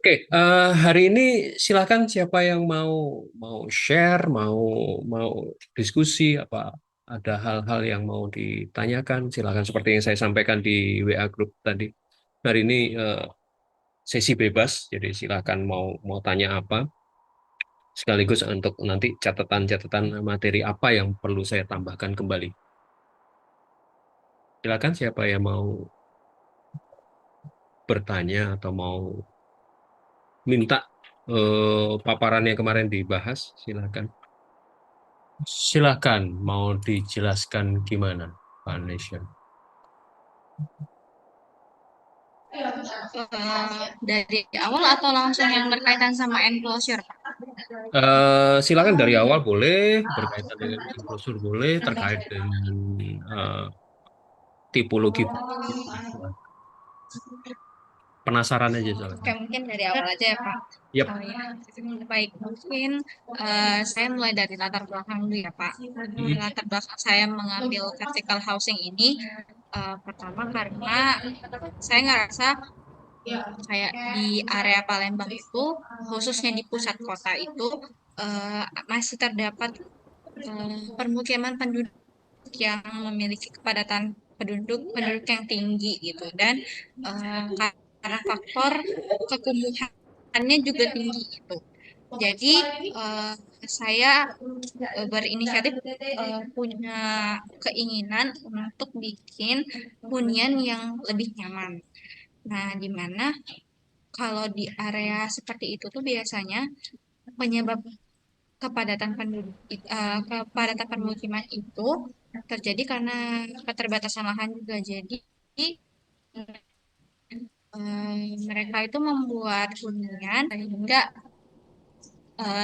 Oke, hari ini silakan siapa yang mau mau share, mau diskusi, apa ada hal-hal yang mau ditanyakan, silakan seperti yang saya sampaikan di WA Group tadi. Hari ini sesi bebas, jadi silakan mau tanya apa, sekaligus untuk nanti catatan-catatan materi apa yang perlu saya tambahkan kembali. Silakan siapa yang mau bertanya atau mau minta paparan yang kemarin dibahas, silakan. Silakan, mau dijelaskan gimana, Pak Nesya? Dari awal atau langsung yang berkaitan sama enclosure, Pak? Silakan dari awal boleh, berkaitan dengan enclosure boleh, terkait dengan eh, tipologi. Penasaran aja soalnya. Oke, mungkin dari awal aja ya, Pak. Yap. Oh ya, baik. Mungkin saya mulai dari latar belakang dulu ya, Pak. Hmm. Latar belakang saya mengambil vertical housing ini pertama karena saya ngerasa kayak di area Palembang itu, khususnya di pusat kota itu, masih terdapat permukiman penduduk yang memiliki kepadatan penduduk penduduk yang tinggi gitu dan karena faktor kekumuhannya juga tinggi gitu. Jadi saya berinisiatif punya keinginan untuk bikin hunian yang lebih nyaman. Nah, di mana kalau di area seperti itu tuh biasanya penyebab kepadatan permukiman itu terjadi karena keterbatasan lahan juga. Jadi mereka itu membuat hunian sehingga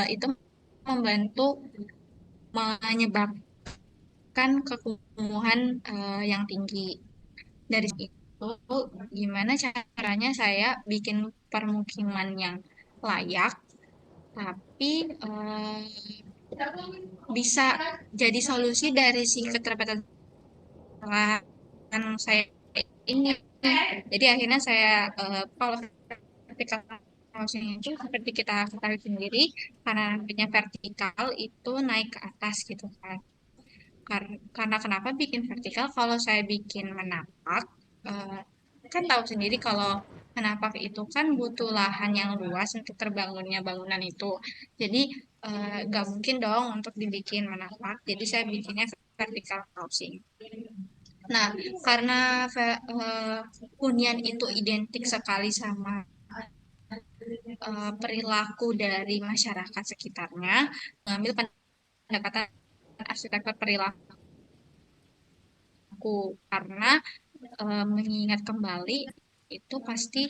itu membantu menyebabkan kekumuhan yang tinggi. Dari itu, gimana caranya saya bikin permukiman yang layak, tapi bisa jadi solusi dari si keterbatasan saya ini. Jadi akhirnya saya kalau vertikal housing itu seperti kita ketahui sendiri karena namanya vertikal itu naik ke atas gitu kan. Karena kenapa bikin vertikal? Kalau saya bikin menapak, eh, kan tahu sendiri kalau menapak itu kan butuh lahan yang luas untuk terbangunnya bangunan itu. Jadi nggak mungkin dong untuk dibikin menapak. Jadi saya bikinnya vertikal housing. Nah, karena hunian itu identik sekali sama perilaku dari masyarakat sekitarnya, mengambil pendekatan arsitektur perilaku karena mengingat kembali itu pasti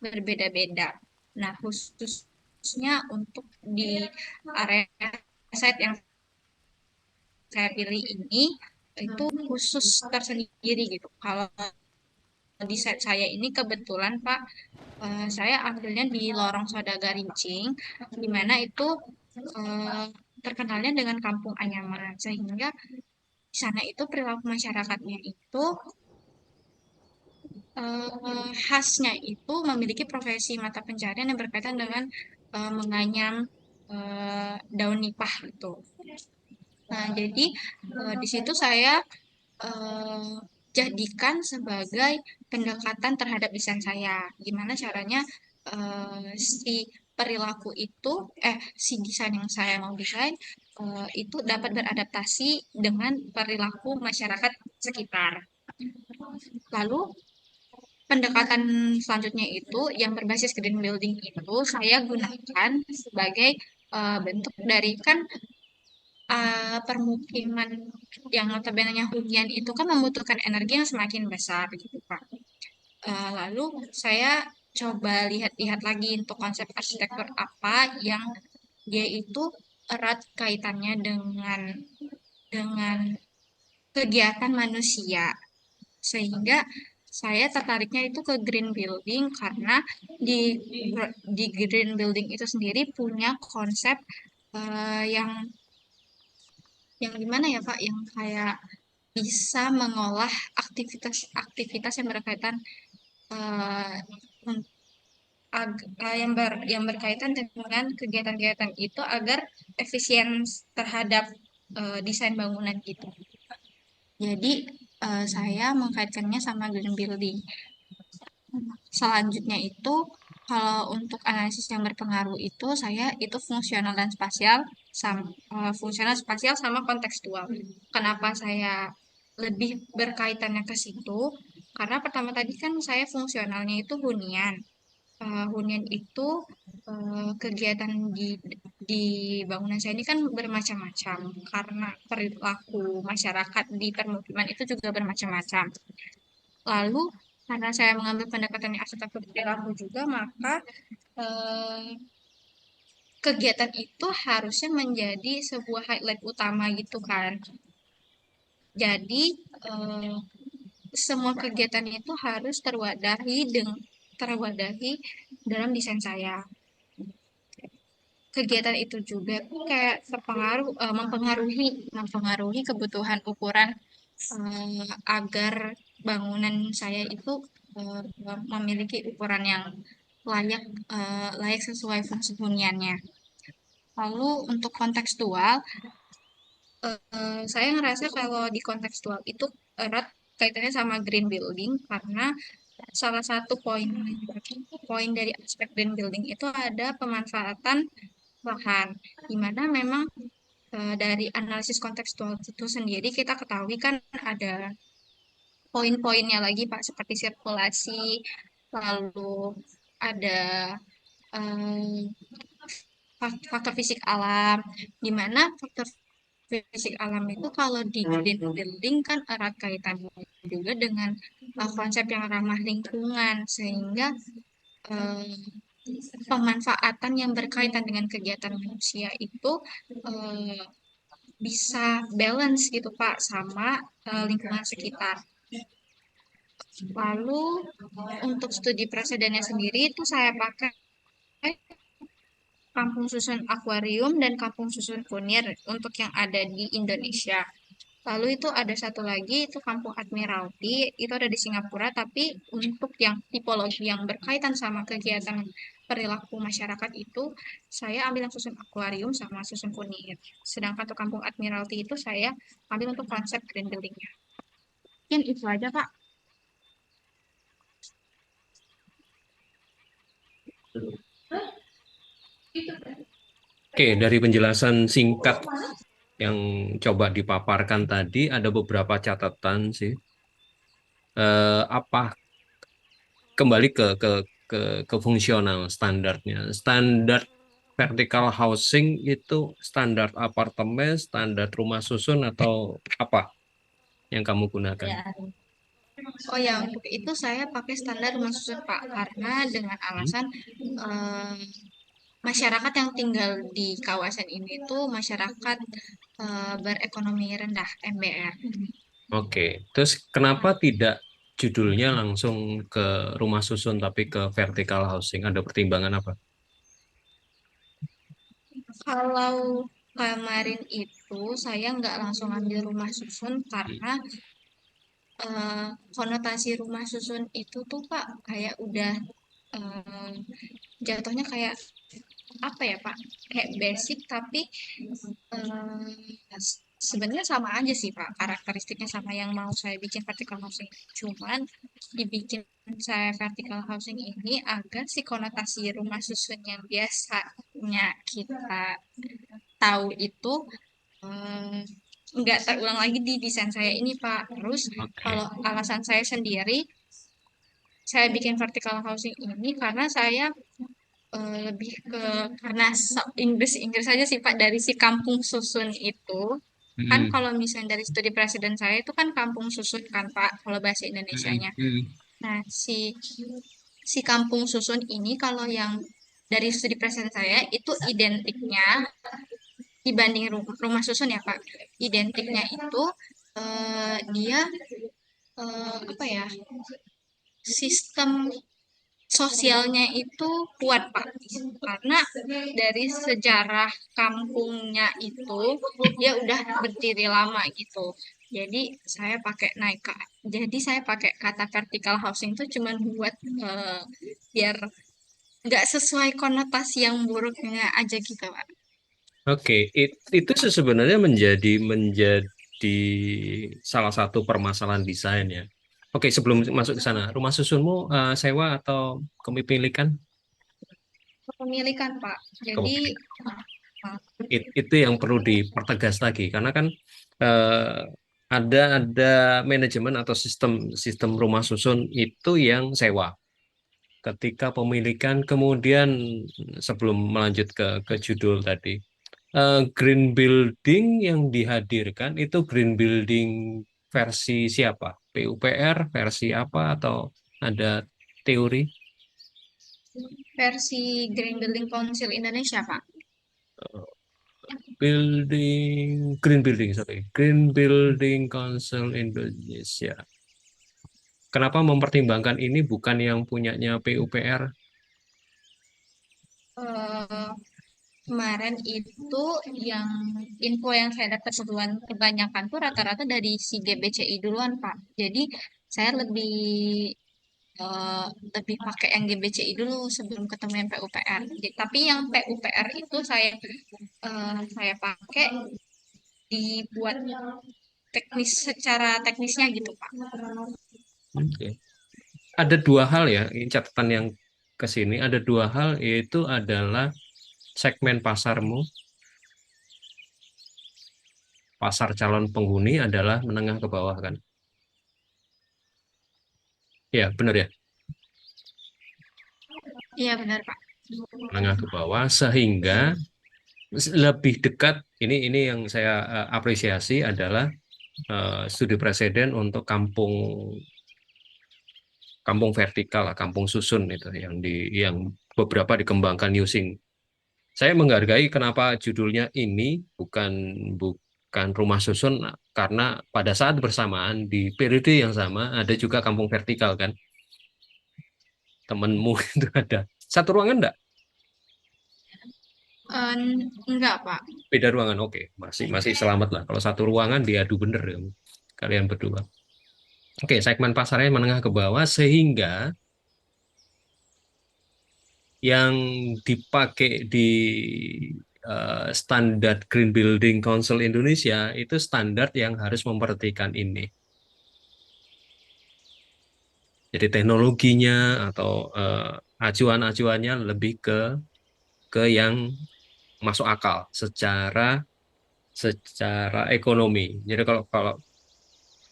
berbeda-beda. Nah, khususnya untuk di area site yang saya pilih ini itu khusus tersendiri gitu. Kalau di set saya ini kebetulan Pak, saya ambilnya di Lorong Saudagar Rincing, di mana itu eh, terkenalnya dengan Kampung Anyaman, sehingga di sana itu perilaku masyarakatnya itu khasnya itu memiliki profesi mata pencarian yang berkaitan dengan menganyam daun nipah itu. Nah, jadi di situ saya eh, jadikan sebagai pendekatan terhadap desain saya. Gimana caranya si perilaku itu, si desain yang saya mau desain itu dapat beradaptasi dengan perilaku masyarakat sekitar. Lalu pendekatan selanjutnya itu yang berbasis green building itu saya gunakan sebagai bentuk dari kan permukiman yang notabene hunian itu kan membutuhkan energi yang semakin besar gitu Pak. Lalu saya coba lihat-lihat lagi untuk konsep arsitektur apa yang dia itu erat kaitannya dengan kegiatan manusia sehingga saya tertariknya itu ke green building karena di di green building itu sendiri punya konsep yang gimana ya Pak yang kayak bisa mengolah aktivitas-aktivitas yang berkaitan eh, yang berkaitan dengan kegiatan-kegiatan itu agar efisien terhadap desain bangunan gitu. Jadi saya mengkaitkannya sama green building. Selanjutnya itu kalau untuk analisis yang berpengaruh itu saya itu fungsional dan spasial fungsional spasial sama kontekstual. Kenapa saya lebih berkaitannya ke situ? Karena pertama tadi kan saya fungsionalnya itu hunian. Hunian itu kegiatan di bangunan saya ini kan bermacam-macam karena perilaku masyarakat di permukiman itu juga bermacam-macam. Lalu karena saya mengambil pendekatan yang arsitektur perilaku juga, maka eh, kegiatan itu harusnya menjadi sebuah highlight utama gitu kan. Jadi eh, semua kegiatan itu harus terwadahi dalam desain saya. Kegiatan itu juga kayak mempengaruhi kebutuhan ukuran agar bangunan saya itu eh, memiliki ukuran yang layak sesuai fungsi huniannya. Lalu untuk kontekstual, saya ngerasa kalau di kontekstual itu erat kaitannya sama green building karena salah satu poin poin dari aspek green building itu ada pemanfaatan lahan, di mana memang dari analisis kontekstual itu sendiri kita ketahui kan ada poin-poinnya lagi Pak seperti sirkulasi, lalu ada em, faktor fisik alam, di mana faktor fisik alam itu kalau di green building kan erat kaitannya juga dengan konsep yang ramah lingkungan, sehingga eh, pemanfaatan yang berkaitan dengan kegiatan manusia itu eh, bisa balance gitu Pak sama lingkungan sekitar. Lalu untuk studi presidennya sendiri itu saya pakai kampung susun akuarium dan kampung susun kunir untuk yang ada di Indonesia. Lalu itu ada satu lagi itu kampung Admiralty, itu ada di Singapura, tapi untuk yang tipologi yang berkaitan sama kegiatan perilaku masyarakat itu saya ambil yang susun akuarium sama susun kunir. Sedangkan untuk kampung Admiralty itu saya ambil untuk konsep green buildingnya. Mungkin itu aja Pak. Oke, dari penjelasan singkat yang coba dipaparkan tadi, ada beberapa catatan sih. Apa kembali ke fungsional standarnya. Standar vertical housing itu standar apartemen, standar rumah susun atau apa yang kamu gunakan? Ya. Oh ya, untuk itu saya pakai standar rumah susun Pak, karena dengan Hmm? alasan eh, masyarakat yang tinggal di kawasan ini tuh masyarakat berekonomi rendah (MBR). Oke, terus kenapa tidak judulnya langsung ke rumah susun tapi ke vertical housing? Ada pertimbangan apa? Kalau kemarin itu saya nggak langsung ambil rumah susun Hmm. karena konotasi rumah susun itu tuh Pak kayak udah eh, jatuhnya kayak apa ya Pak? Kayak basic tapi sebenarnya sama aja sih Pak, karakteristiknya sama yang mau saya bikin vertical housing. Cuman dibikin saya vertical housing ini agar si konotasi rumah susun yang biasanya kita tahu itu eh, nggak terulang lagi di desain saya ini Pak. Terus Oke. kalau alasan saya sendiri, saya bikin vertical housing ini karena saya lebih ke karena Inggris aja sih Pak dari si kampung susun itu kan Hmm. kalau misalnya dari studi presiden saya itu kan kampung susun kan Pak kalau bahasa Hmm. Indonesianya. Hmm. Nah si kampung susun ini kalau yang dari studi presiden saya itu identiknya dibanding rumah susun ya Pak, identiknya itu dia apa ya sistem sosialnya itu kuat Pak karena dari sejarah kampungnya itu dia udah berdiri lama gitu. Jadi saya pakai kata vertical housing itu cuman buat biar nggak sesuai konotasi yang buruknya aja gitu, Pak. Oke, itu sebenarnya menjadi salah satu permasalahan desain ya. Oke, sebelum masuk ke sana, rumah susunmu sewa atau kepemilikan? Kepemilikan, Pak. Jadi, Kepemilikan. Itu yang perlu dipertegas lagi karena kan eh, ada manajemen atau sistem sistem rumah susun itu yang sewa. Ketika pemilikan kemudian sebelum melanjut ke judul tadi, green building yang dihadirkan itu green building versi siapa? PUPR versi apa atau ada teori? versi Green Building Council Indonesia, Pak. Green building, sorry, Green Building Council Indonesia. Kenapa mempertimbangkan ini bukan yang punyanya PUPR? Eh, Kemarin itu yang info yang saya dapat duluan kebanyakan tuh rata-rata dari si GBCI duluan, Pak. Jadi saya lebih eh, lebih pakai yang GBCI dulu sebelum ketemu yang PUPR. Tapi yang PUPR itu saya pakai dibuat teknis secara teknisnya gitu, Pak. Oke. Ada dua hal ya, ini catatan yang ke sini ada dua hal yaitu adalah segmen pasarmu, pasar calon penghuni adalah menengah ke bawah kan? Ya, benar ya, Iya benar, Pak. menengah ke bawah sehingga lebih dekat ini yang saya apresiasi adalah studi presiden untuk kampung kampung vertikal, kampung susun itu yang beberapa dikembangkan using. Saya menghargai kenapa judulnya ini bukan rumah susun karena pada saat bersamaan di periode yang sama ada juga kampung vertikal kan. Temenmu itu ada. Satu ruangan enggak? Enggak, Pak. Beda ruangan. Oke, masih masih selamat lah. Kalau satu ruangan diadu bener ya, kalian berdua. Oke, segmen pasarnya menengah ke bawah sehingga yang dipakai di standar Green Building Council Indonesia itu standar yang harus memperhatikan ini. Jadi teknologinya atau acuan-acuannya lebih ke yang masuk akal secara ekonomi. Jadi kalau kalau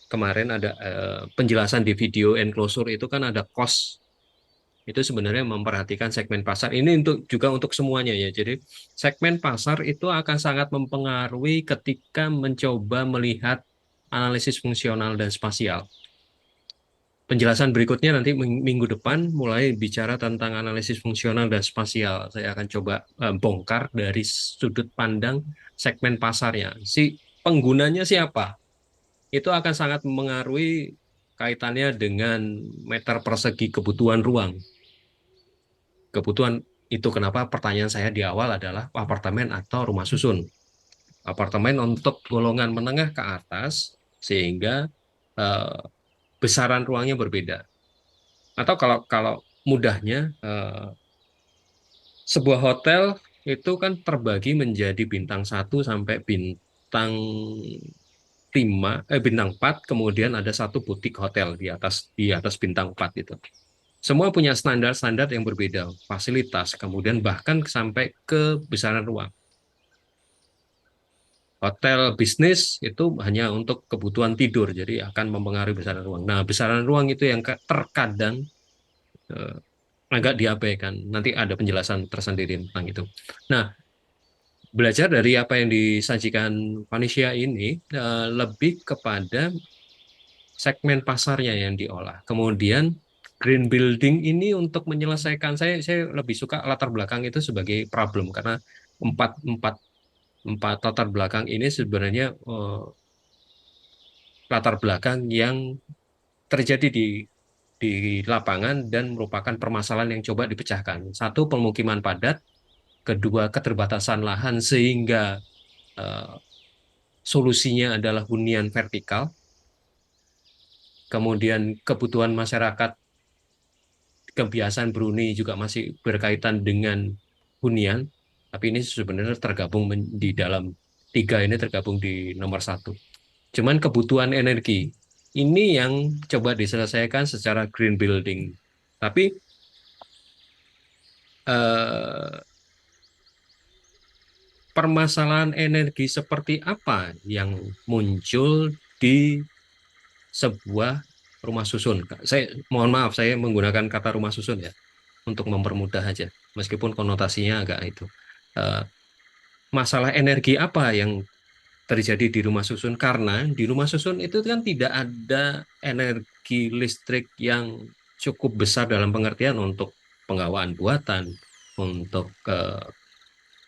kemarin ada penjelasan di video enclosure itu kan ada cost itu sebenarnya memperhatikan segmen pasar. Ini juga untuk semuanya ya. Jadi segmen pasar itu akan sangat mempengaruhi ketika mencoba melihat analisis fungsional dan spasial. Penjelasan berikutnya nanti minggu depan mulai bicara tentang analisis fungsional dan spasial. Saya akan coba bongkar dari sudut pandang segmen pasarnya. Si penggunanya siapa? Itu akan sangat mengaruhi kaitannya dengan meter persegi kebutuhan ruang. Kebutuhan itu kenapa pertanyaan saya di awal adalah apartemen atau rumah susun. Apartemen untuk golongan menengah ke atas sehingga eh, besaran ruangnya berbeda. Atau kalau kalau mudahnya sebuah hotel itu kan terbagi menjadi bintang satu sampai bintang 4, kemudian ada satu butik hotel di atas bintang 4 itu. Semua punya standar-standar yang berbeda, fasilitas, kemudian bahkan sampai ke besaran ruang. Hotel bisnis itu hanya untuk kebutuhan tidur, jadi akan mempengaruhi besaran ruang. Nah, besaran ruang itu yang terkadang eh, agak diabaikan. Nanti ada penjelasan tersendiri tentang itu. Nah, belajar dari apa yang disajikan Vanisia ini lebih kepada segmen pasarnya yang diolah. Kemudian green building ini untuk menyelesaikan saya lebih suka latar belakang itu sebagai problem karena empat empat empat latar belakang ini sebenarnya latar belakang yang terjadi di lapangan dan merupakan permasalahan yang coba dipecahkan. Satu, pemukiman padat. Kedua, keterbatasan lahan sehingga eh, solusinya adalah hunian vertikal. Kemudian kebutuhan masyarakat kebiasaan Brunei juga masih berkaitan dengan hunian, tapi ini sebenarnya tergabung di dalam tiga ini tergabung di nomor satu. Cuman kebutuhan energi ini yang coba diselesaikan secara green building. Tapi eh, permasalahan energi seperti apa yang muncul di sebuah rumah susun? Saya mohon maaf, saya menggunakan kata rumah susun ya untuk mempermudah aja, meskipun konotasinya agak itu. Eh, Masalah energi apa yang terjadi di rumah susun? Karena di rumah susun itu kan tidak ada energi listrik yang cukup besar dalam pengertian untuk penggawaan buatan, untuk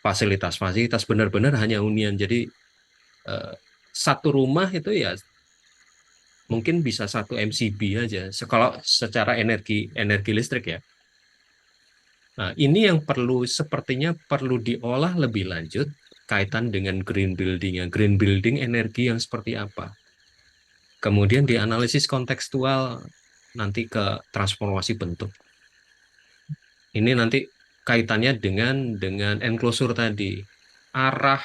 fasilitas-fasilitas benar-benar hanya hunian. Jadi eh, satu rumah itu ya mungkin bisa satu MCB aja kalau secara energi energi listrik ya. Nah, ini yang sepertinya perlu diolah lebih lanjut kaitan dengan green building ya. Green building energi yang seperti apa? Kemudian dianalisis kontekstual nanti ke transformasi bentuk. Ini nanti kaitannya dengan enclosure tadi. Arah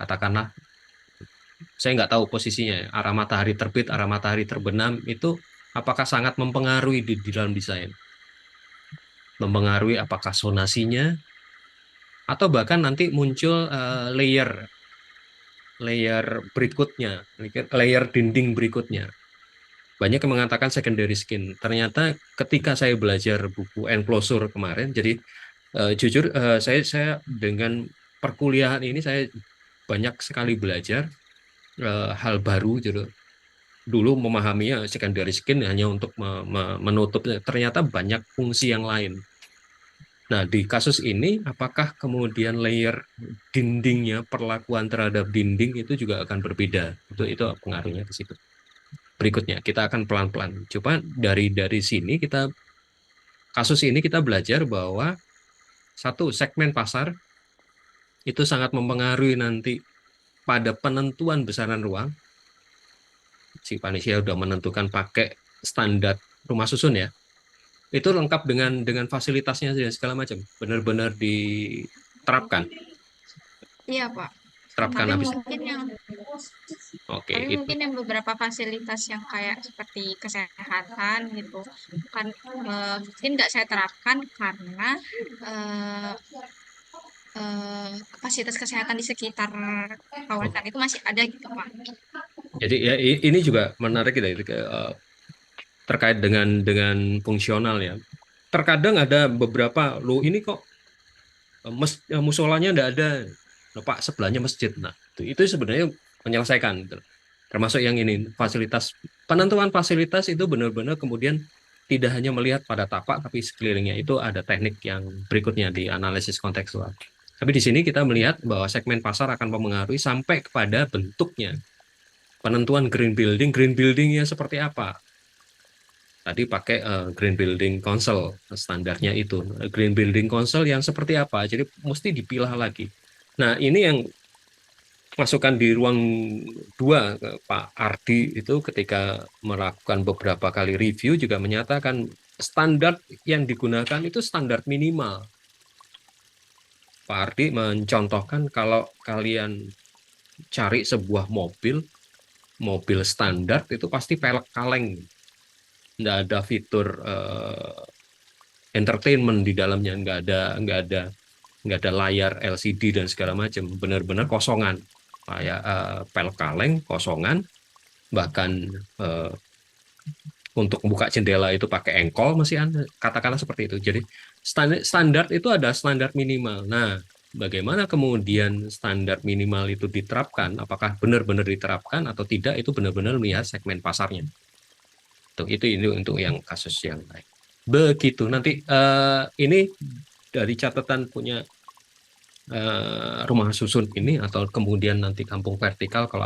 katakanlah saya nggak tahu posisinya ya, arah matahari terbit, arah matahari terbenam itu apakah sangat mempengaruhi di dalam desain? Mempengaruhi apakah zonasinya atau bahkan nanti muncul layer layer berikutnya, layer dinding berikutnya. Banyak yang mengatakan secondary skin. Ternyata ketika saya belajar buku Enclosure kemarin, jadi jujur saya dengan perkuliahan ini saya banyak sekali belajar hal baru gitu. Dulu memahaminya secondary skin hanya untuk menutup, ternyata banyak fungsi yang lain. Nah, di kasus ini, apakah kemudian layer dindingnya, perlakuan terhadap dinding itu juga akan berbeda? Itu pengaruhnya ke situ. Berikutnya, kita akan pelan-pelan. Coba dari sini kasus ini kita belajar bahwa satu segmen pasar itu sangat mempengaruhi nanti pada penentuan besaran ruang. Si panitia sudah menentukan pakai standar rumah susun ya. Itu lengkap dengan fasilitasnya dan segala macam. Benar-benar diterapkan. Iya, Pak. Terapkan Tapi habis. mungkin yang Oke, tapi itu. mungkin yang beberapa fasilitas yang kayak seperti kesehatan gitu kan mungkin nggak saya terapkan karena eh, fasilitas kesehatan di sekitar Oh, kawasan itu masih ada gitu Pak. jadi ya ini juga menarik kita itu terkait dengan fungsional ya. Terkadang ada beberapa lo ini kok musolanya enggak ada. Loh, Pak, sebelahnya masjid. Nah, itu sebenarnya menyelesaikan gitu. Termasuk yang ini fasilitas penentuan fasilitas itu benar-benar kemudian tidak hanya melihat pada tapak tapi sekelilingnya itu ada teknik yang berikutnya di analisis kontekstual. Tapi di sini kita melihat bahwa segmen pasar akan mempengaruhi sampai kepada bentuknya. Penentuan green buildingnya seperti apa? Tadi pakai Green Building Council standarnya itu. Green Building Council yang seperti apa? Jadi mesti dipilah lagi. Nah, ini yang masukan di ruang dua Pak Ardi itu ketika melakukan beberapa kali review juga menyatakan standar yang digunakan itu standar minimal. Pak Ardi mencontohkan kalau kalian cari sebuah mobil standar itu pasti pelek kaleng, nggak ada fitur entertainment di dalamnya, nggak ada layar LCD dan segala macam, benar-benar kosongan, kayak pel kaleng kosongan, bahkan eh, untuk buka jendela itu pakai engkol masih ada, katakanlah seperti itu. Jadi standar itu ada standar minimal. Nah, bagaimana kemudian standar minimal itu diterapkan? Apakah benar-benar diterapkan atau tidak? Itu benar-benar melihat segmen pasarnya. Itu untuk yang kasus yang lain. Begitu. Nanti ini dari catatan punya rumah susun ini atau kemudian nanti kampung vertikal kalau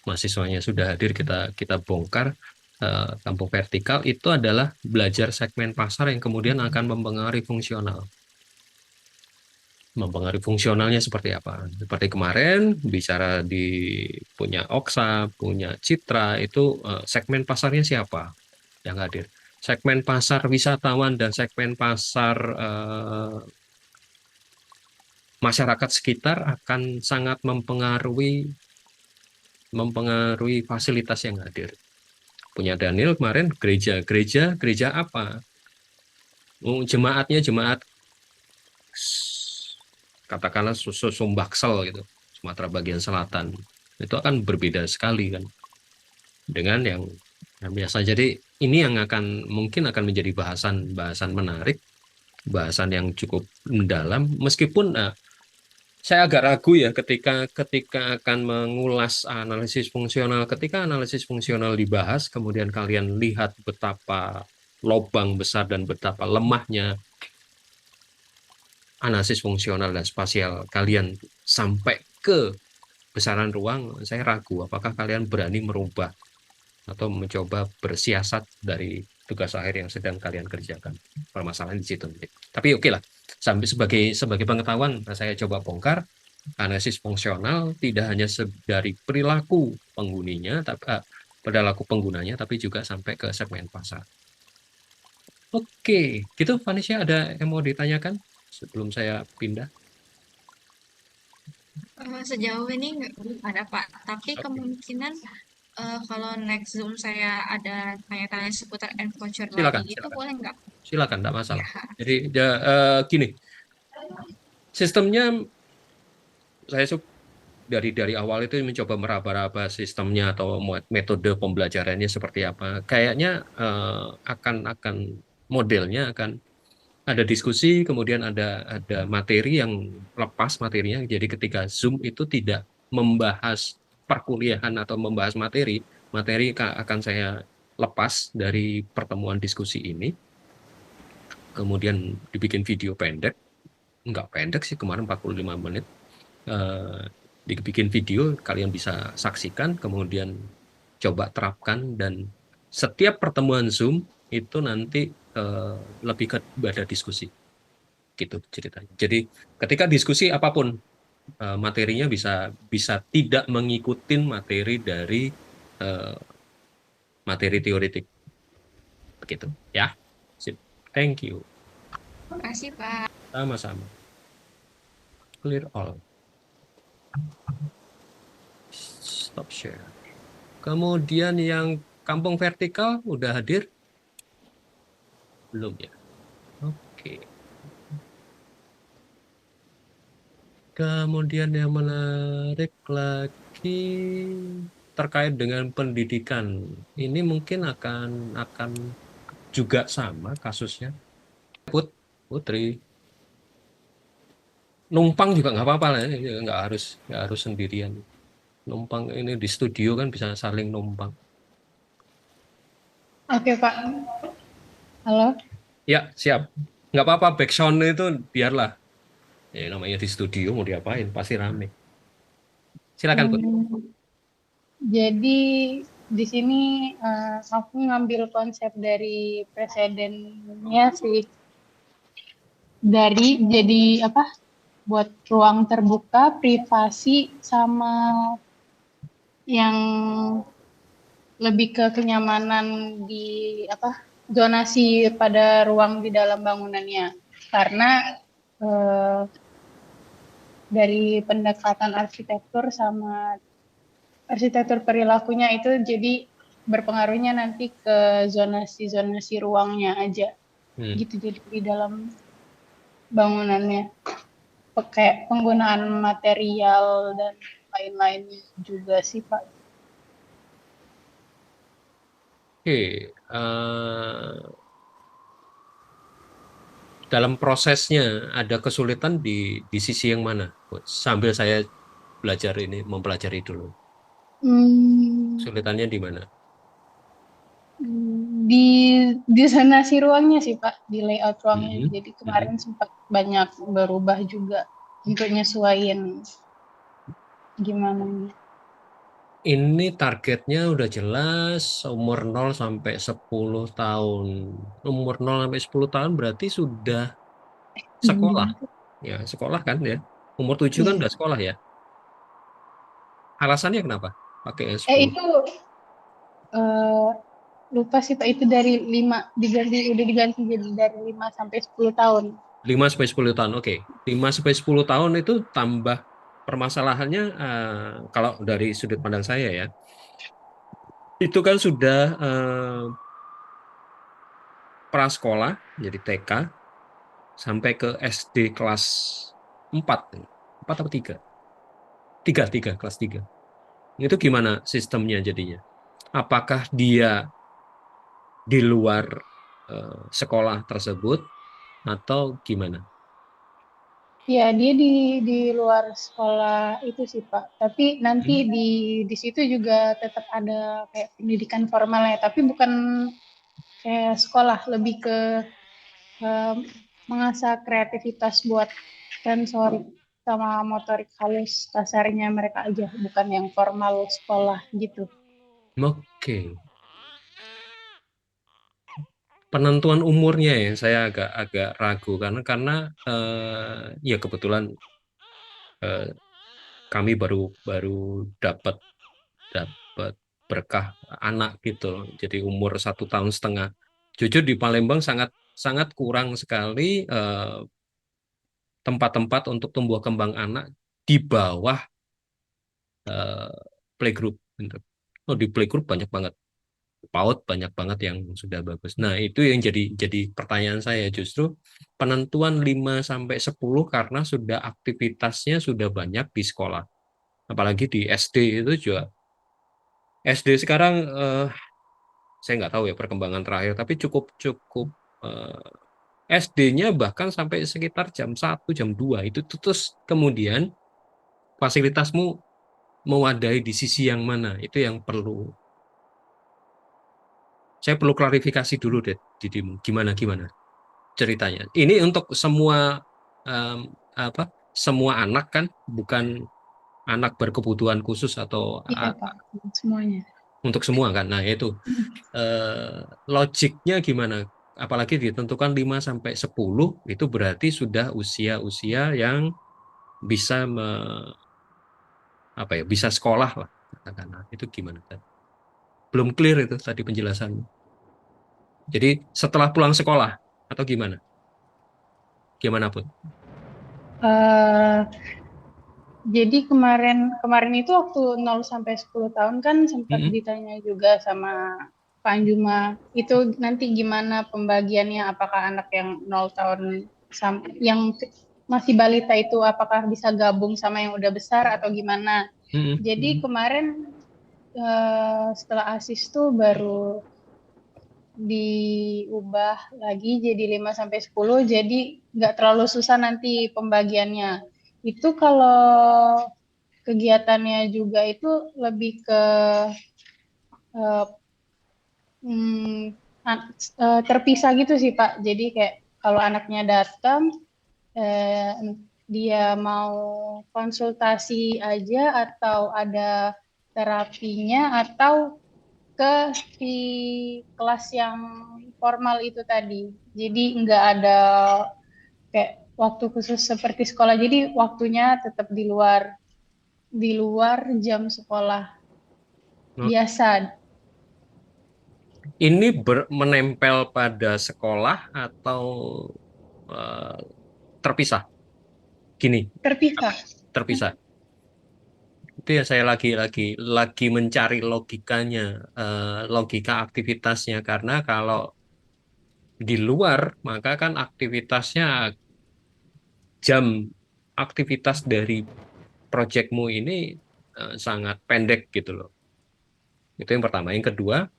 mahasiswanya sudah hadir kita kita bongkar kampung vertikal itu adalah belajar segmen pasar yang kemudian akan mempengaruhi fungsional. Mempengaruhi fungsionalnya seperti apa? Seperti kemarin bicara di punya Oksa, punya Citra itu segmen pasarnya siapa yang hadir? segmen pasar wisatawan dan segmen pasar masyarakat sekitar akan sangat mempengaruhi mempengaruhi fasilitas yang hadir. Punya Daniel kemarin gereja apa? Jemaatnya jemaat katakanlah Sumbaksel gitu, Sumatera bagian selatan. Itu akan berbeda sekali kan dengan yang biasa. Jadi ini yang mungkin akan menjadi bahasan menarik, bahasan yang cukup mendalam. Meskipun saya agak ragu ya ketika ketika akan mengulas analisis fungsional. Ketika analisis fungsional dibahas, kemudian kalian lihat betapa lobang besar dan betapa lemahnya analisis fungsional dan spasial kalian sampai ke besaran ruang, saya ragu apakah kalian berani merubah atau mencoba bersiasat dari tugas akhir yang sedang kalian kerjakan. Permasalahan di situ. Tapi oke lah, sampai sebagai sebagai pengetahuan saya coba bongkar analisis fungsional tidak hanya dari perilaku penghuninya, tapi perilaku penggunanya, tapi juga sampai ke segmen pasar. Oke, gitu Vanisha ada yang mau ditanyakan sebelum saya pindah? Sejauh ini nggak ada Pak, tapi Oke, kemungkinan kalau next Zoom saya ada tanya-tanya seputar adventure lagi silakan, gitu silakan, boleh nggak? silakan, tidak Ya, masalah. Jadi ya, gini, sistemnya saya dari awal itu mencoba meraba-raba sistemnya atau metode pembelajarannya seperti apa. Kayaknya akan modelnya akan ada diskusi, kemudian ada materi yang lepas materinya. Jadi ketika Zoom itu tidak membahas perkuliahan atau membahas materi, materi akan saya lepas dari pertemuan diskusi ini, kemudian dibikin video pendek, nggak pendek sih kemarin 45 menit, eh, dibikin video, kalian bisa saksikan, kemudian coba terapkan, dan setiap pertemuan Zoom itu nanti eh, lebih kepada diskusi, gitu ceritanya. Jadi ketika diskusi apapun materinya bisa bisa tidak mengikuti materi dari eh, materi teoretik, begitu ya. Sip. Thank you. makasih Pak. Sama-sama. Clear all. Stop share. Kemudian yang kampung vertikal udah hadir? Belum ya? Oke. Kemudian yang menarik lagi terkait dengan pendidikan. Ini mungkin akan juga sama kasusnya. Putri, numpang juga nggak apa-apa lah, ya. Nggak harus sendirian. Numpang ini di studio kan bisa saling numpang. Oke, Pak. Halo. Ya, siap. Nggak apa-apa, backsound itu biarlah. Ya, namanya di studio mau diapain, pasti rame. Silakan, Put. Hmm, jadi di sini aku ngambil konsep dari presidennya sih, dari jadi apa? Buat ruang terbuka, privasi sama yang lebih ke kenyamanan di apa? Zonasi pada ruang di dalam bangunannya. Karena eh, dari pendekatan arsitektur sama arsitektur perilakunya itu jadi berpengaruhnya nanti ke zonasi-zonasi ruangnya aja Hmm. gitu, jadi di dalam bangunannya pakai penggunaan material dan lain-lainnya juga sih Pak. Oke, dalam prosesnya ada kesulitan di sisi yang mana, Put? Sambil saya belajar ini, mempelajari dulu. Hmm, Kesulitannya di mana? di zonasi ruangnya sih Pak, di layout ruangnya. Mhm. Jadi Mhm. kemarin sempat banyak berubah juga untuk nyesuaiin gimana. Ini targetnya udah jelas umur 0 sampai 10 tahun. Umur 0 sampai 10 tahun berarti sudah sekolah. Hmm, Ya, sekolah kan ya. Umur 7 kan iya. udah sekolah ya. Alasannya kenapa pakai 10? Itu lupa sih Pak, itu dari 5 udah diganti jadi dari 5 sampai 10 tahun. 5 sampai 10 tahun. Oke. 5 sampai 10 tahun itu tambah permasalahannya kalau dari sudut pandang saya ya. Itu kan sudah prasekolah jadi TK sampai ke SD kelas 4. 4 atau 3? 3, 3, kelas 3. Itu gimana sistemnya jadinya? Apakah dia di luar sekolah tersebut atau gimana? Ya, dia di luar sekolah itu sih Pak. Tapi nanti Hmm? di situ juga tetap ada kayak pendidikan formalnya, tapi bukan kayak sekolah, lebih ke eh, mengasah kreativitas buat sensorik sama motorik halus kasarnya mereka aja, bukan yang formal sekolah gitu. Oke. Penentuan umurnya ya saya agak ragu karena ya kebetulan eh, kami baru baru dapat dapat berkah anak gitu loh. Jadi umur 1 tahun setengah. Jujur di Palembang sangat sangat kurang sekali tempat-tempat untuk tumbuh kembang anak di bawah eh, playgroup. Gitu. Oh di playgroup banyak banget, PAUD banyak banget yang sudah bagus. Nah itu yang jadi pertanyaan saya justru penentuan 5 sampai 10 karena sudah aktivitasnya sudah banyak di sekolah. Apalagi di SD itu juga. SD sekarang saya nggak tahu ya perkembangan terakhir, tapi cukup cukup SD-nya bahkan sampai sekitar jam 1 jam 2 itu terus kemudian fasilitasmu mewadai di sisi yang mana itu yang perlu saya perlu klarifikasi dulu deh Didimu gimana gimana ceritanya ini untuk semua em, apa semua anak kan bukan anak berkebutuhan khusus atau Iya Pak, semuanya. untuk semua kan nah itu logiknya gimana apalagi ditentukan 5 sampai 10 itu berarti sudah usia-usia yang bisa apa ya bisa sekolah lah katakanlah itu gimana kan belum clear itu tadi penjelasannya jadi setelah pulang sekolah atau gimana gimana pun Eh, jadi kemarin kemarin itu waktu 0 sampai 10 tahun kan sempat Mm-mm. ditanya juga sama Pak Anjuma, itu nanti gimana pembagiannya, apakah anak yang 0 tahun yang masih balita itu apakah bisa gabung sama yang udah besar atau gimana. Mm-mm. Jadi Mm-mm. kemarin setelah ASIS tuh baru diubah lagi jadi 5 sampai 10 jadi nggak terlalu susah nanti pembagiannya. Itu kalau kegiatannya juga itu lebih ke eh, hmm, terpisah gitu sih Pak. Jadi kayak kalau anaknya datang eh, dia mau konsultasi aja atau ada terapinya atau ke si kelas yang formal itu tadi. Jadi nggak ada kayak waktu khusus seperti sekolah. Jadi waktunya tetap di luar jam sekolah Oke. biasa. Ini menempel pada sekolah atau eh, terpisah gini Terpisah. terpisah itu ya saya lagi mencari logikanya logika aktivitasnya karena kalau di luar maka kan aktivitasnya jam aktivitas dari proyekmu ini sangat pendek gitu loh. Itu yang pertama. Yang kedua,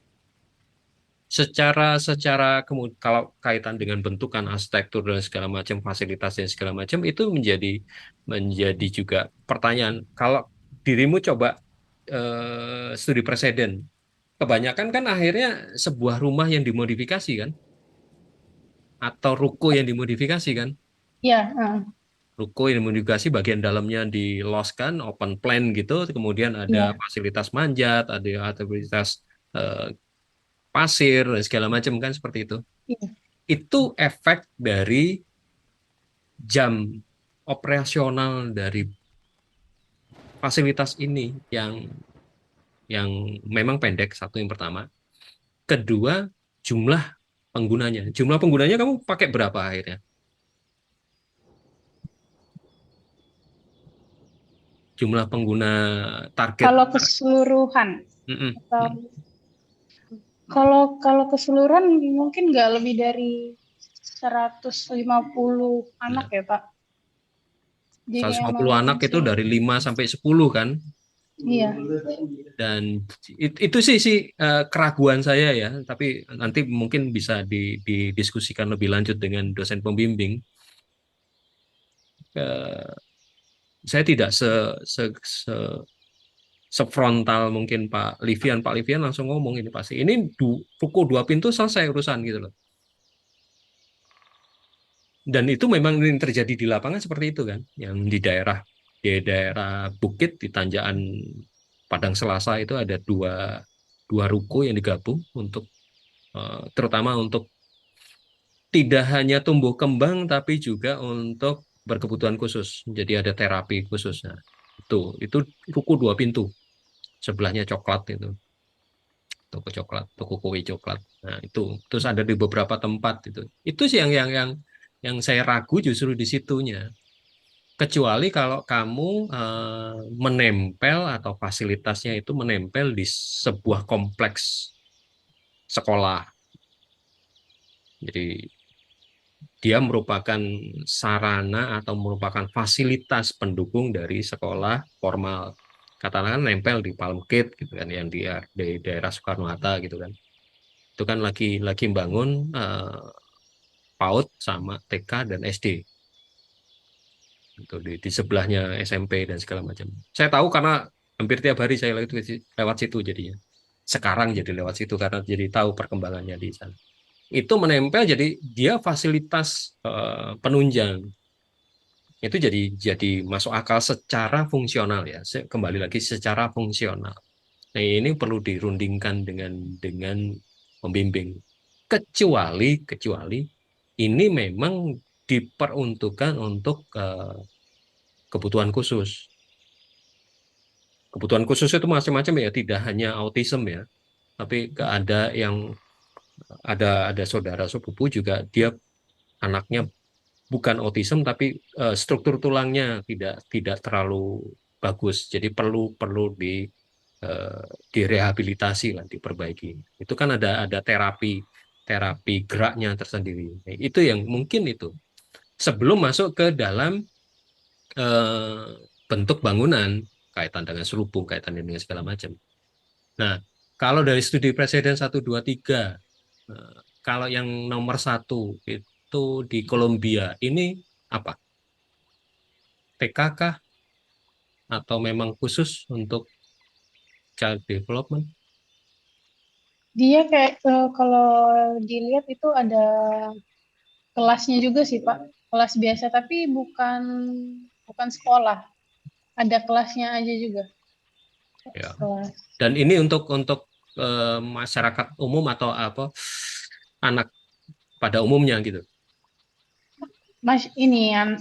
secara secara kalau kaitan dengan bentukan arsitektur dan segala macam fasilitas dan segala macam itu menjadi menjadi juga pertanyaan. Kalau dirimu coba studi preseden, kebanyakan kan akhirnya sebuah rumah yang dimodifikasi kan, atau ruko yang dimodifikasi kan. Ya, Ruko yang dimodifikasi bagian dalamnya di lost kan, open plan gitu, kemudian ada ya, fasilitas manjat, ada fasilitas eh, pasir dan segala macam kan seperti itu. iya. Itu efek dari jam operasional dari fasilitas ini yang memang pendek satu yang pertama. kedua jumlah penggunanya. Jumlah penggunanya kamu pakai berapa akhirnya? Jumlah pengguna target. Kalau keseluruhan Mm-mm. atau kalau kalau keseluruhan mungkin nggak lebih dari 150 anak Nah, ya Pak. Jadi emang 150 anak itu sih, dari 5 sampai 10 kan. iya. Dan itu sih keraguan saya ya, tapi nanti mungkin bisa didiskusikan lebih lanjut dengan dosen pembimbing. Eh, saya tidak se sefrontal mungkin Pak Livian. Pak Livian langsung ngomong ini pasti. Ini ruko 2 pintu selesai urusan gitu loh. Dan itu memang yang terjadi di lapangan seperti itu kan. Yang di daerah Bukit di Tanjakan Padang Selasa itu ada dua ruko yang digabung untuk terutama untuk tidak hanya tumbuh kembang tapi juga untuk berkebutuhan khusus. Jadi ada terapi khusus. Nah, itu ruko 2 pintu. Sebelahnya coklat itu, toko coklat, toko kue coklat. Nah, itu terus ada di beberapa tempat itu. Itu sih yang saya ragu justru di situnya. Kecuali kalau kamu menempel atau fasilitasnya itu menempel di sebuah kompleks sekolah. Jadi dia merupakan sarana atau merupakan fasilitas pendukung dari sekolah formal. Katakanlah nempel di Palm Gate gitu kan, yang di daerah Soekarno-Hatta gitu kan. Itu kan lagi bangun PAUD sama TK dan SD. Itu di sebelahnya SMP dan segala macam. Saya tahu karena hampir tiap hari saya lewat situ jadinya. Sekarang jadi lewat situ karena jadi tahu perkembangannya di sana. Itu menempel jadi dia fasilitas penunjang. Itu jadi masuk akal secara fungsional ya. Kembali lagi secara fungsional. Nah, ini perlu dirundingkan dengan pembimbing. Kecuali ini memang diperuntukkan untuk kebutuhan khusus. Kebutuhan khusus itu macam-macam ya, tidak hanya autism ya, tapi ada yang ada saudara sepupu juga dia anaknya bukan autism tapi struktur tulangnya tidak terlalu bagus. Jadi perlu perlu direhabilitasi lah, diperbaiki. Itu kan ada terapi terapi geraknya tersendiri. Nah, itu yang mungkin itu sebelum masuk ke dalam eh, bentuk bangunan kaitan dengan selubung, kaitan dengan segala macam. Nah, kalau dari studi presiden 1, 2, 3, kalau yang nomor 1 itu di Kolombia, ini apa? TK kah? Atau memang khusus untuk child development? Dia kayak kalau dilihat itu ada kelasnya juga sih Pak. Kelas biasa tapi bukan bukan sekolah. Ada kelasnya aja juga. Ya. Kelas. Dan ini untuk masyarakat umum atau apa anak pada umumnya gitu. Mas ini yang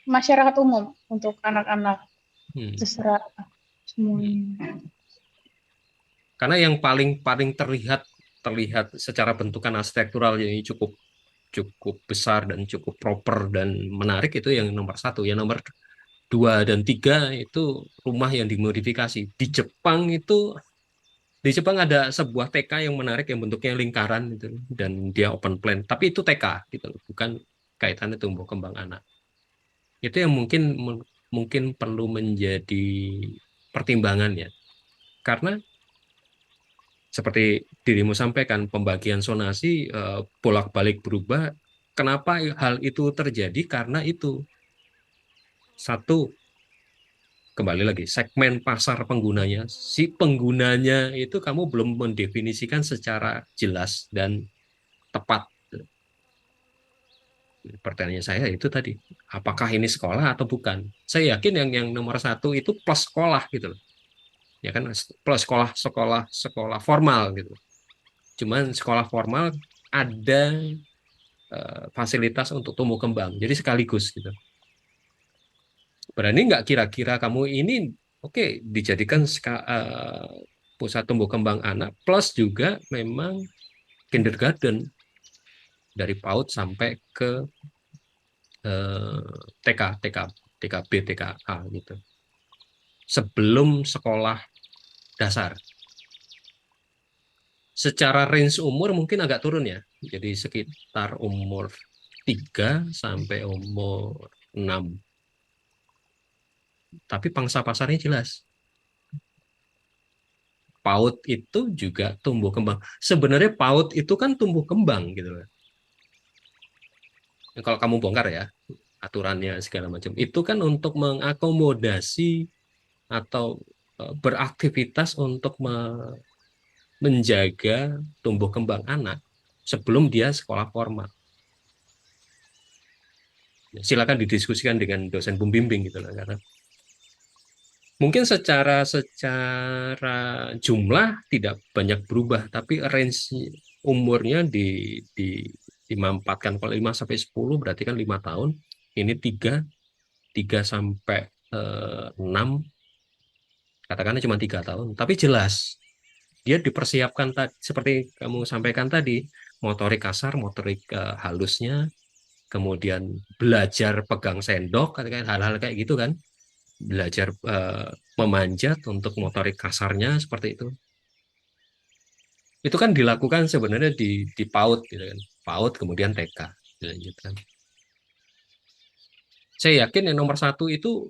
masyarakat umum untuk anak-anak Hmm. terserah semuanya. Karena yang paling paling terlihat terlihat secara bentukan arsitektural ini cukup cukup besar dan cukup proper dan menarik itu yang nomor 1. Yang nomor 2 dan 3 itu rumah yang dimodifikasi. Di Jepang ada sebuah TK yang menarik yang bentuknya lingkaran gitu dan dia open plan. Tapi itu TK gitu, bukan kaitannya tumbuh kembang anak. Itu yang mungkin perlu menjadi pertimbangan ya. Karena seperti dirimu sampaikan, pembagian zonasi bolak-balik berubah. Kenapa hal itu terjadi? Karena itu satu, kembali lagi segmen pasar penggunanya. Si penggunanya itu kamu belum mendefinisikan secara jelas dan tepat. Pertanyaan saya itu tadi, apakah ini sekolah atau bukan? Saya yakin yang nomor 1 itu plus sekolah gitu loh. Ya kan plus sekolah formal gitu. Cuman sekolah formal ada fasilitas untuk tumbuh kembang. Jadi sekaligus gitu. Berani nggak kira-kira kamu ini oke dijadikan pusat tumbuh kembang anak, plus juga memang kindergarten dari PAUD sampai ke TK, TKB, TKA gitu. Sebelum sekolah dasar. Secara range umur mungkin agak turun ya. Jadi sekitar umur 3 sampai umur 6. Tapi pangsa pasarnya jelas. PAUD itu juga tumbuh kembang. Sebenarnya PAUD itu kan tumbuh kembang gitu loh. Kalau kamu bongkar ya, aturannya segala macam. Itu kan untuk mengakomodasi atau beraktivitas untuk menjaga tumbuh kembang anak sebelum dia sekolah formal. Silakan didiskusikan dengan dosen pembimbing gitu loh, karena mungkin secara jumlah tidak banyak berubah, tapi range umurnya dimampatkan. Kalau 5 sampai 10 berarti kan 5 tahun. Ini 3 sampai 6, katakanlah cuma 3 tahun, tapi jelas dia dipersiapkan seperti kamu sampaikan tadi, motorik kasar, motorik halusnya, kemudian belajar pegang sendok, hal-hal kayak gitu kan, belajar memanjat untuk motorik kasarnya seperti itu. Itu kan dilakukan sebenarnya di PAUD gitu kan, PAUD kemudian TK dilanjutkan. Saya yakin yang nomor 1 itu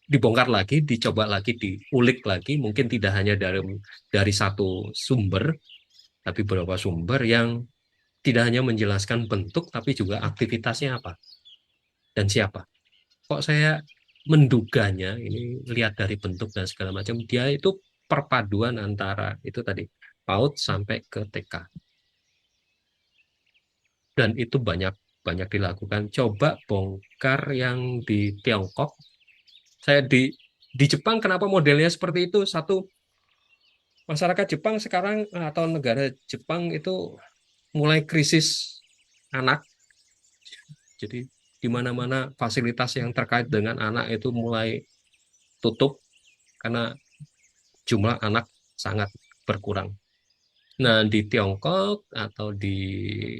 dibongkar lagi, dicoba lagi, diulik lagi, mungkin tidak hanya dari satu sumber, tapi beberapa sumber yang tidak hanya menjelaskan bentuk, tapi juga aktivitasnya apa dan siapa. Kok saya menduganya, ini lihat dari bentuk dan segala macam, dia itu perpaduan antara itu tadi, PAUD sampai ke TK. Dan itu banyak banyak dilakukan. Coba bongkar yang di Tiongkok. Saya di Jepang kenapa modelnya seperti itu? Satu, masyarakat Jepang sekarang atau negara Jepang itu mulai krisis anak. Jadi di mana-mana fasilitas yang terkait dengan anak itu mulai tutup karena jumlah anak sangat berkurang. Nah, di Tiongkok atau di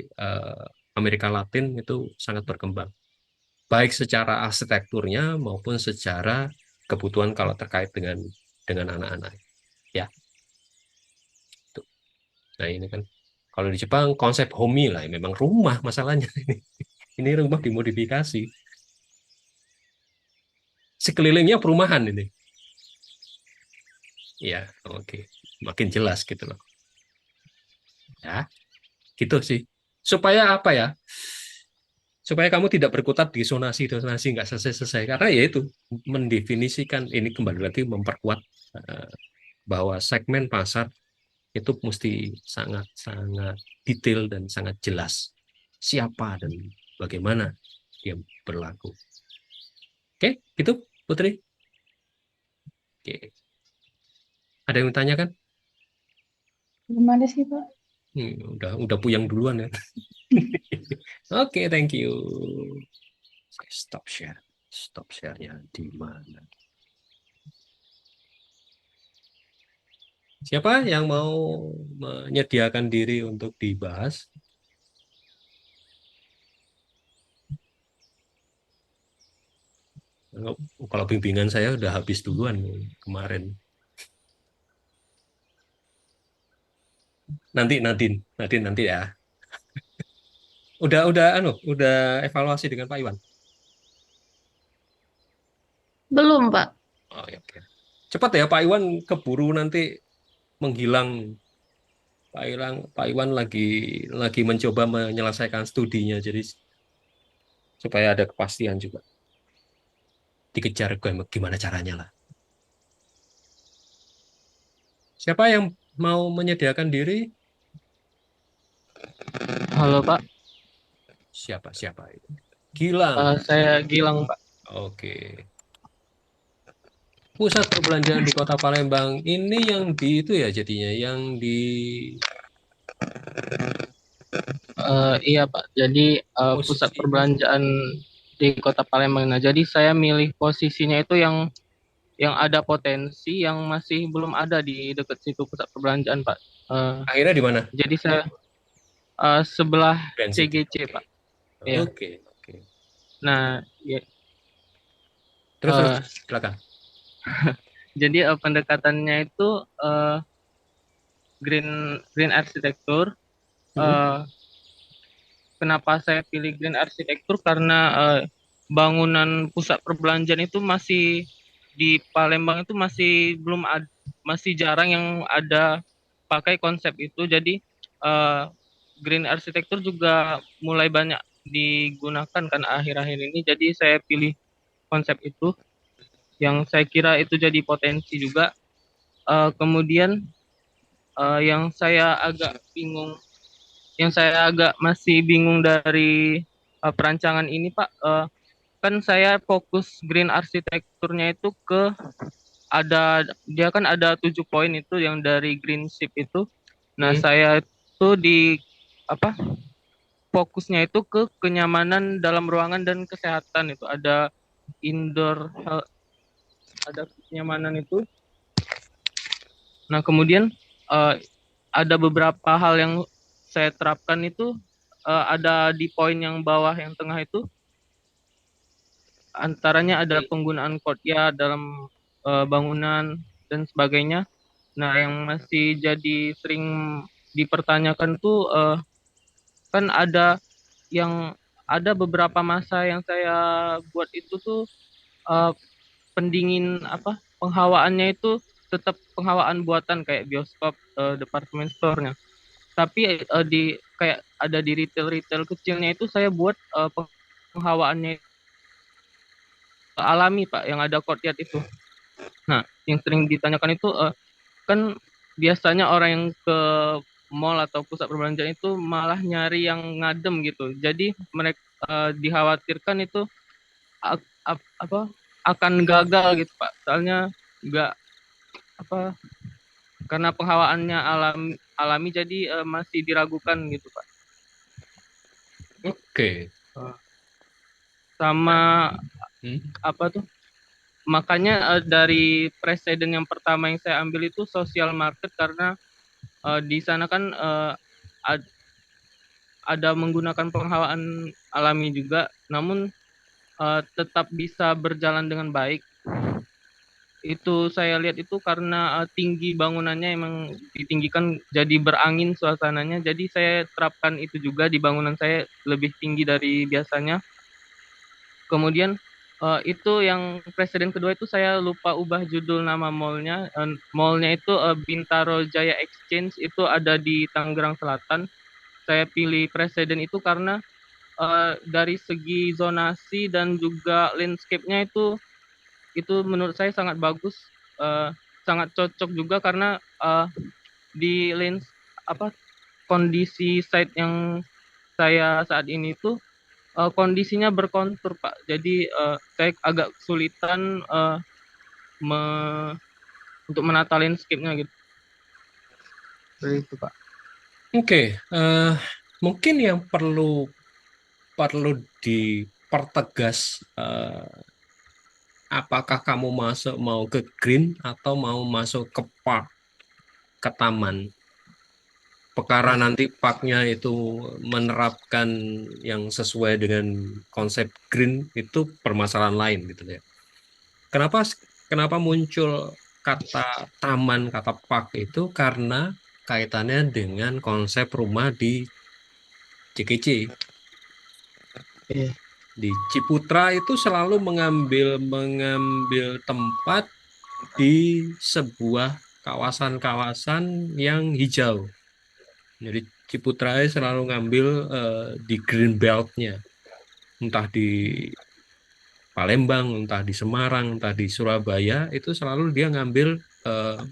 eh, Amerika Latin itu sangat berkembang, baik secara arsitekturnya maupun secara kebutuhan kalau terkait dengan anak-anak. Ya, tuh. Nah ini kan kalau di Jepang konsep homey lah, memang rumah masalahnya ini. Ini rumah dimodifikasi. Sekelilingnya perumahan ini. Ya, oke. Makin jelas gitu loh. Ya, gitu sih. Supaya apa ya? Supaya kamu tidak berkutat di zonasi nggak selesai-selesai. Karena ya itu mendefinisikan ini kembali lagi memperkuat eh, bahwa segmen pasar itu mesti sangat-sangat detail dan sangat jelas siapa dan bagaimana dia berlaku. Oke, gitu Putri. Oke. Ada yang ditanyakan? Belum ada sih, Pak. Udah puyang duluan ya. Oke, thank you. Stop share. Stop share-nya di mana? Siapa yang mau menyediakan diri untuk dibahas? Kalau bimbingan saya udah habis duluan kemarin. Nanti ya. Udah evaluasi dengan Pak Iwan. Belum, Pak. Oh ya, oke. Cepat ya Pak Iwan keburu nanti menghilang. Pak Iwan lagi mencoba menyelesaikan studinya, jadi supaya ada kepastian juga. Dikejar gimana caranya lah. Siapa yang mau menyediakan diri? Halo Pak, Siapa itu? Gilang. saya Gilang Pak. Oke. Pusat perbelanjaan di Kota Palembang ini yang di itu ya jadinya yang di Iya Pak, jadi pusat posisi perbelanjaan di Kota Palembang. Nah, jadi saya milih posisinya itu yang yang ada potensi yang masih belum ada di dekat situ pusat perbelanjaan, Pak. Akhirnya di mana? Jadi saya sebelah Grand City. CGC, Oke. Pak. Iya. Oke. Oke. Nah, ya, Terus eh, silakan. jadi pendekatannya itu green green arsitektur. Hmm. Eh, Kenapa saya pilih green arsitektur? Karena bangunan pusat perbelanjaan itu masih di Palembang itu masih belum ada, masih jarang yang ada pakai konsep itu. Jadi eh, green arsitektur juga mulai banyak digunakan kan akhir-akhir ini. Jadi saya pilih konsep itu yang saya kira itu jadi potensi juga. Kemudian yang saya agak bingung, yang saya agak masih bingung dari perancangan ini, Pak, kan saya fokus green arsitekturnya itu ke ada, dia kan ada 7 poin itu yang dari green ship itu. Nah, Hmm. saya itu di apa fokusnya itu ke kenyamanan dalam ruangan dan kesehatan. Itu ada indoor ada kenyamanan itu. Nah, kemudian eh, ada beberapa hal yang saya terapkan itu, ada di poin yang bawah yang tengah itu, antaranya ada penggunaan courtyard dalam bangunan dan sebagainya. Nah, yang masih jadi sering dipertanyakan tuh, kan yang ada beberapa masa yang saya buat itu tuh, eh, pendingin penghawaannya itu tetap penghawaan buatan kayak bioskop, department store-nya. Tapi di kayak ada di retail kecilnya itu saya buat penghawaannya alami, Pak, yang ada courtyard itu. Nah, yang sering ditanyakan itu, kan biasanya orang yang ke mall atau pusat perbelanjaan itu malah nyari yang ngadem gitu. Jadi mereka dikhawatirkan itu apa akan gagal gitu, Pak. Soalnya nggak apa karena penghawaannya alami alami jadi masih diragukan gitu, Pak. Oke. Sama Hmm. apa tuh? Makanya dari presiden yang pertama yang saya ambil itu social market, karena di sana kan ada menggunakan penghawaan alami juga, namun tetap bisa berjalan dengan baik. Itu saya lihat itu karena tinggi bangunannya emang ditinggikan jadi berangin suasananya. Jadi saya terapkan itu juga di bangunan saya lebih tinggi dari biasanya. Kemudian itu yang presiden kedua itu saya lupa ubah judul nama mallnya. Mallnya itu Bintaro Jaya Exchange, itu ada di Tangerang Selatan. Saya pilih presiden itu karena dari segi zonasi dan juga landscape-nya itu menurut saya sangat bagus, sangat cocok juga karena di kondisi site yang saya saat ini tuh kondisinya berkontur, Pak. Jadi saya agak kesulitan me- untuk menata landscape-nya gitu. Seperti itu, Pak. Oke. Mungkin yang perlu perlu dipertegas, apakah kamu mau ke green atau mau masuk ke park, ke taman. Perkara nanti parknya itu menerapkan yang sesuai dengan konsep green itu permasalahan lain gitu ya. Kenapa kenapa muncul kata taman, kata park itu karena kaitannya dengan konsep rumah di CKC. Iya. Di Ciputra itu selalu mengambil mengambil tempat di sebuah kawasan-kawasan yang hijau. Jadi Ciputra selalu ngambil di green belt-nya, entah di Palembang, entah di Semarang, entah di Surabaya, itu selalu dia ngambil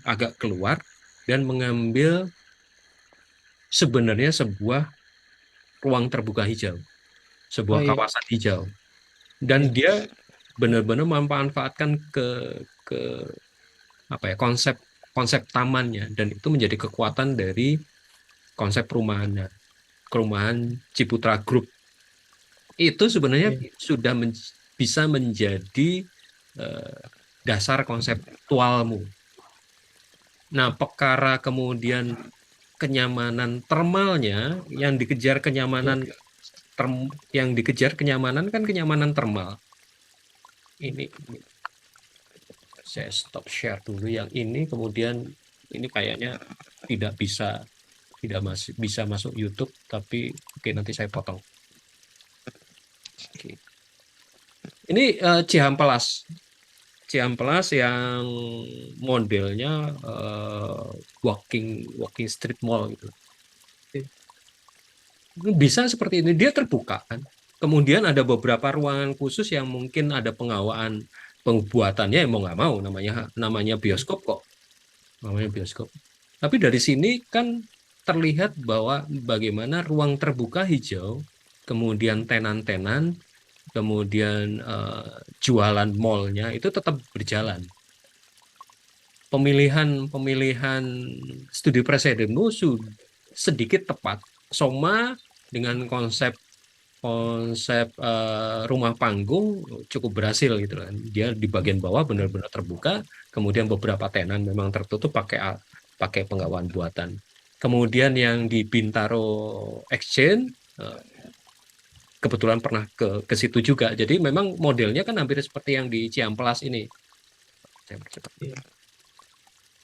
agak keluar dan mengambil sebenarnya sebuah ruang terbuka hijau, Oh sebuah iya. kawasan hijau, dan Iya. dia benar-benar memanfaatkan ke apa ya konsep konsep tamannya dan itu menjadi kekuatan dari konsep perumahannya, perumahan Ciputra Group itu sebenarnya Iya. sudah bisa menjadi eh, dasar konseptualmu. Nah, perkara kemudian kenyamanan termalnya yang dikejar kenyamanan kan kenyamanan termal. Ini saya stop share dulu yang ini, kemudian ini kayaknya tidak bisa masuk YouTube, tapi oke, nanti saya potong. Oke. Ini Cihampelas yang modelnya walking street mall gitu. Bisa seperti ini, dia terbuka kan. Kemudian ada beberapa ruangan khusus yang mungkin ada pengawaan pembuatannya, mau nggak mau, namanya bioskop kok, namanya bioskop. Tapi dari sini kan terlihat bahwa bagaimana ruang terbuka hijau, kemudian tenan-tenan, kemudian jualan mallnya itu tetap berjalan. Pemilihan studi Presidenmu sedikit tepat. Soma dengan konsep rumah panggung cukup berhasil gitu kan. Dia di bagian bawah benar-benar terbuka, kemudian beberapa tenan memang tertutup pakai penggawaan buatan. Kemudian yang di Bintaro Exchange kebetulan pernah ke situ juga. Jadi memang modelnya kan hampir seperti yang di Ciamplas ini.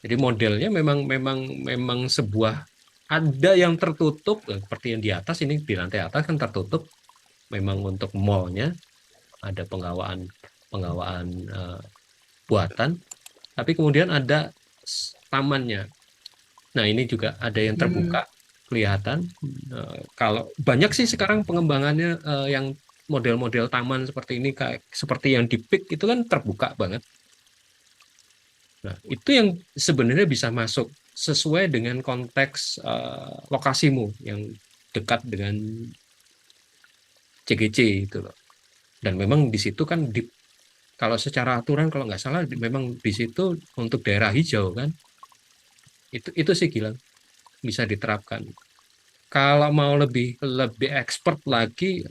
Jadi modelnya memang sebuah, ada yang tertutup seperti yang di atas ini, di lantai atas kan tertutup memang untuk mallnya, ada penggawaan buatan, tapi kemudian ada tamannya. Nah, ini juga ada yang terbuka kelihatan. Kalau banyak sih sekarang pengembangannya yang model-model taman seperti ini, kayak seperti yang di PIK itu kan terbuka banget. Nah, itu yang sebenarnya bisa masuk sesuai dengan konteks lokasimu yang dekat dengan CGC itu loh. Dan memang di situ kan kalau secara aturan kalau nggak salah memang di situ untuk daerah hijau kan. Itu sih Gilang bisa diterapkan. Kalau mau lebih expert lagi,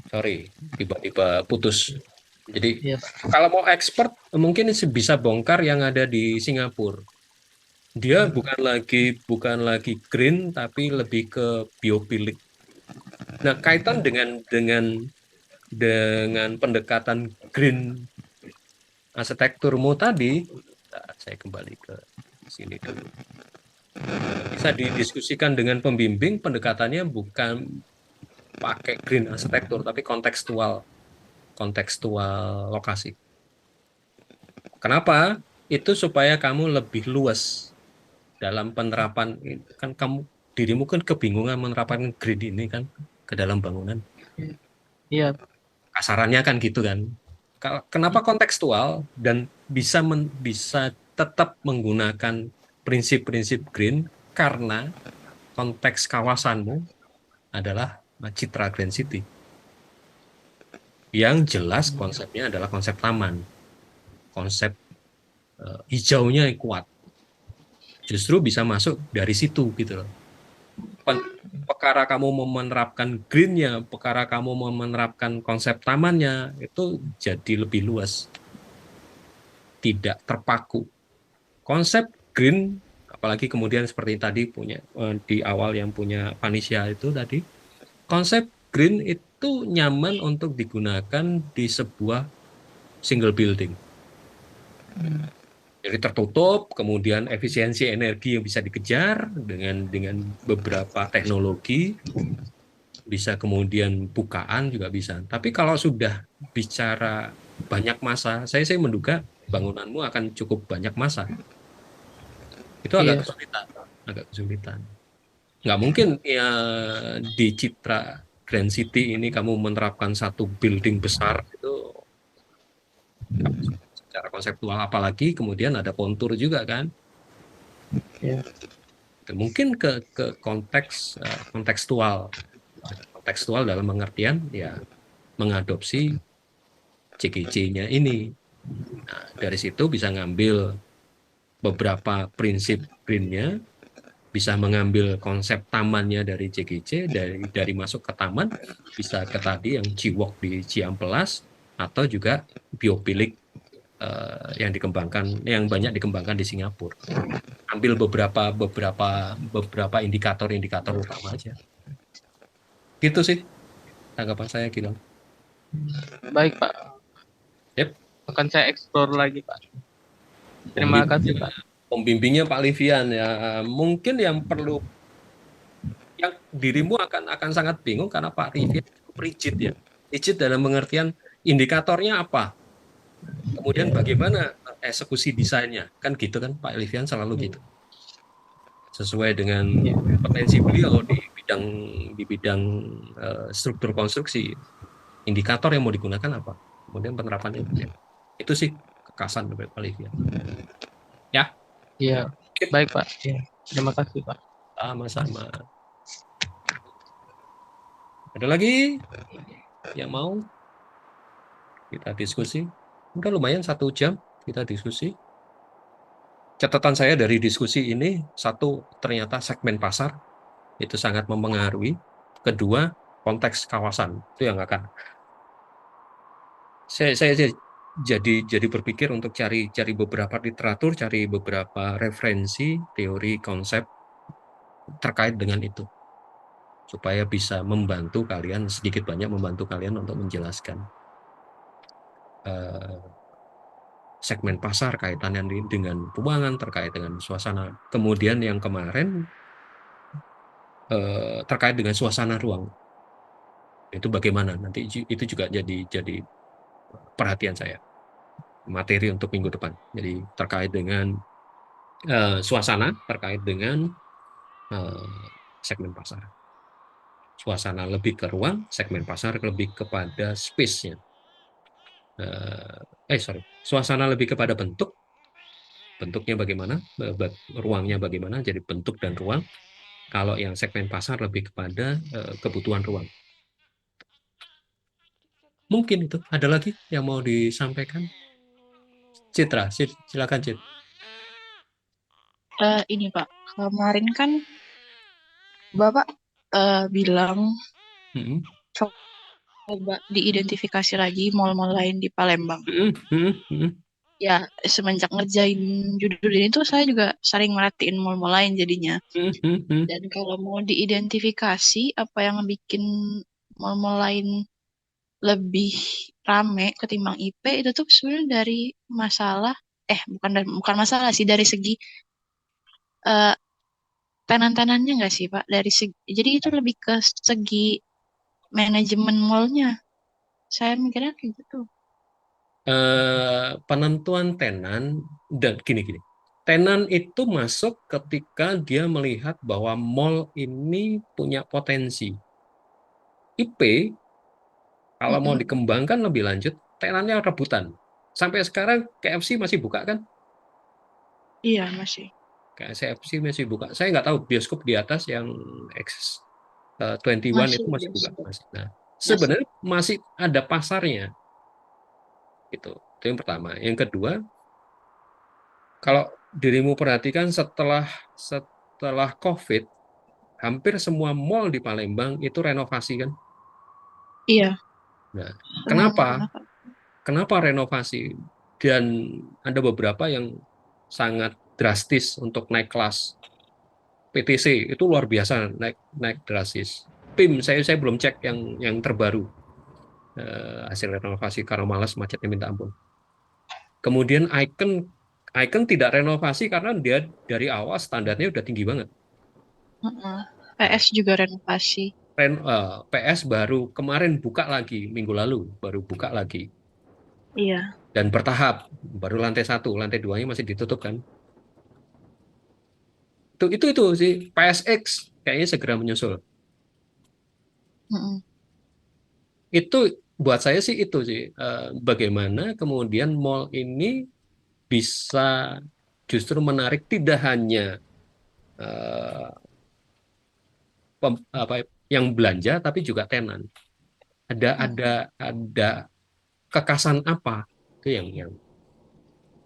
sorry, tiba-tiba putus. Jadi kalau mau expert mungkin bisa bongkar yang ada di Singapura. Dia bukan lagi green tapi lebih ke biopilik. Nah, kaitan dengan pendekatan green arsitekturmu tadi, saya kembali ke sini dulu. Bisa didiskusikan dengan pembimbing, pendekatannya bukan pakai green arsitektur tapi kontekstual lokasi. Kenapa? Itu supaya kamu lebih luas dalam penerapan, kan dirimu kan kebingungan menerapkan green ini kan ke dalam bangunan. Iya. Kasarannya kan gitu kan. Kenapa kontekstual dan bisa tetap menggunakan prinsip-prinsip green? Karena konteks kawasanmu adalah Citra Grand City. Yang jelas konsepnya adalah konsep taman. Konsep hijaunya yang kuat. Justru bisa masuk dari situ gitu loh. Perkara kamu mau menerapkan greennya, perkara kamu mau menerapkan konsep tamannya, itu jadi lebih luas. Tidak terpaku. Konsep green, apalagi kemudian seperti tadi punya di awal yang punya Panisya itu tadi, konsep green itu nyaman untuk digunakan di sebuah single building. Jadi tertutup, kemudian efisiensi energi yang bisa dikejar dengan beberapa teknologi, bisa kemudian bukaan juga bisa. Tapi kalau sudah bicara banyak masa, saya menduga bangunanmu akan cukup banyak masa. Itu agak kesulitan. Nggak mungkin ya di Citra Grand City ini kamu menerapkan satu building besar itu secara konseptual, apalagi kemudian ada kontur juga kan. Mungkin ke kontekstual dalam pengertian ya mengadopsi CGC-nya ini. Nah, dari situ bisa ngambil beberapa prinsip green-nya, bisa mengambil konsep tamannya dari JGC, dari masuk ke taman, bisa ke tadi yang Jiwok di Ciamplas, atau juga biopilik yang dikembangkan, yang banyak dikembangkan di Singapura. Ambil beberapa indikator-indikator utama aja. Gitu sih tanggapan saya, Gilang. Baik, Pak. Yep. Akan saya explore lagi, Pak. Terima kasih, Pak. Pembimbingnya Pak Livian ya, mungkin yang dirimu akan sangat bingung karena Pak Livian cukup rigid ya, rigid dalam pengertian indikatornya apa, kemudian bagaimana eksekusi desainnya, kan gitu kan Pak Livian selalu gitu, sesuai dengan potensi beliau di bidang struktur konstruksi, indikator yang mau digunakan apa, kemudian penerapannya itu sih kekasan dari Pak Livian. Ya. Iya, baik Pak. Ya, terima kasih Pak. Sama-sama. Ada lagi yang mau kita diskusi? Udah lumayan 1 jam kita diskusi. Catatan saya dari diskusi ini, satu, ternyata segmen pasar itu sangat mempengaruhi. Kedua, konteks kawasan itu yang akan saya jadi berpikir untuk cari beberapa literatur, cari beberapa referensi, teori, konsep terkait dengan itu, supaya bisa membantu kalian, sedikit banyak membantu kalian untuk menjelaskan segmen pasar, kaitannya dengan keuangan, terkait dengan suasana. Kemudian yang kemarin terkait dengan suasana ruang. Itu bagaimana? Nanti itu juga jadi perhatian saya. Materi untuk minggu depan. Jadi terkait dengan suasana, terkait dengan segmen pasar. Suasana lebih ke ruang, segmen pasar lebih kepada space-nya. Suasana lebih kepada bentuk, bentuknya bagaimana, ruangnya bagaimana, jadi bentuk dan ruang. Kalau yang segmen pasar lebih kepada kebutuhan ruang. Mungkin itu. Ada lagi yang mau disampaikan? Citra, silakan Cit. Ini Pak, kemarin kan Bapak bilang Mm-mm. coba diidentifikasi lagi mall-mall lain di Palembang. Ya, semenjak ngerjain judul ini tuh saya juga sering merhatiin mall-mall lain jadinya. Dan kalau mau diidentifikasi apa yang bikin mall-mall lain lebih rame ketimbang IP itu tuh sebenarnya dari masalah bukan masalah sih, dari segi tenan-tenannya nggak sih Pak, dari segi, jadi itu lebih ke segi manajemen mallnya, saya mikirnya kayak gitu. Penentuan tenan dan gini. Tenan itu masuk ketika dia melihat bahwa mall ini punya potensi. IP kalau mau dikembangkan lebih lanjut, tenannya rebutan. Sampai sekarang KFC masih buka kan? Iya masih. KFC masih buka. Saya nggak tahu bioskop di atas yang X21 Masih itu masih buka. bioskop. Masih. Nah, Masih. sebenarnya masih ada pasarnya. Itu yang pertama. Yang kedua, kalau dirimu perhatikan setelah COVID, hampir semua mall di Palembang itu renovasi kan? Iya. Nah, Kemana-mana Pak. kenapa renovasi? Dan ada beberapa yang sangat drastis untuk naik kelas. PTC itu luar biasa naik drastis. PIM saya belum cek yang terbaru hasil renovasi karena malas macetnya minta ampun. Kemudian Icon tidak renovasi karena dia dari awal standarnya udah tinggi banget. PS juga renovasi. PS baru kemarin buka lagi, minggu lalu baru buka lagi. Iya. Dan bertahap, baru lantai 1, lantai 2-nya masih ditutup kan. Itu sih, PSX kayaknya segera menyusul. Itu buat saya sih itu sih, bagaimana kemudian mall ini bisa justru menarik tidak hanya yang belanja tapi juga tenan. Ada kekasan apa itu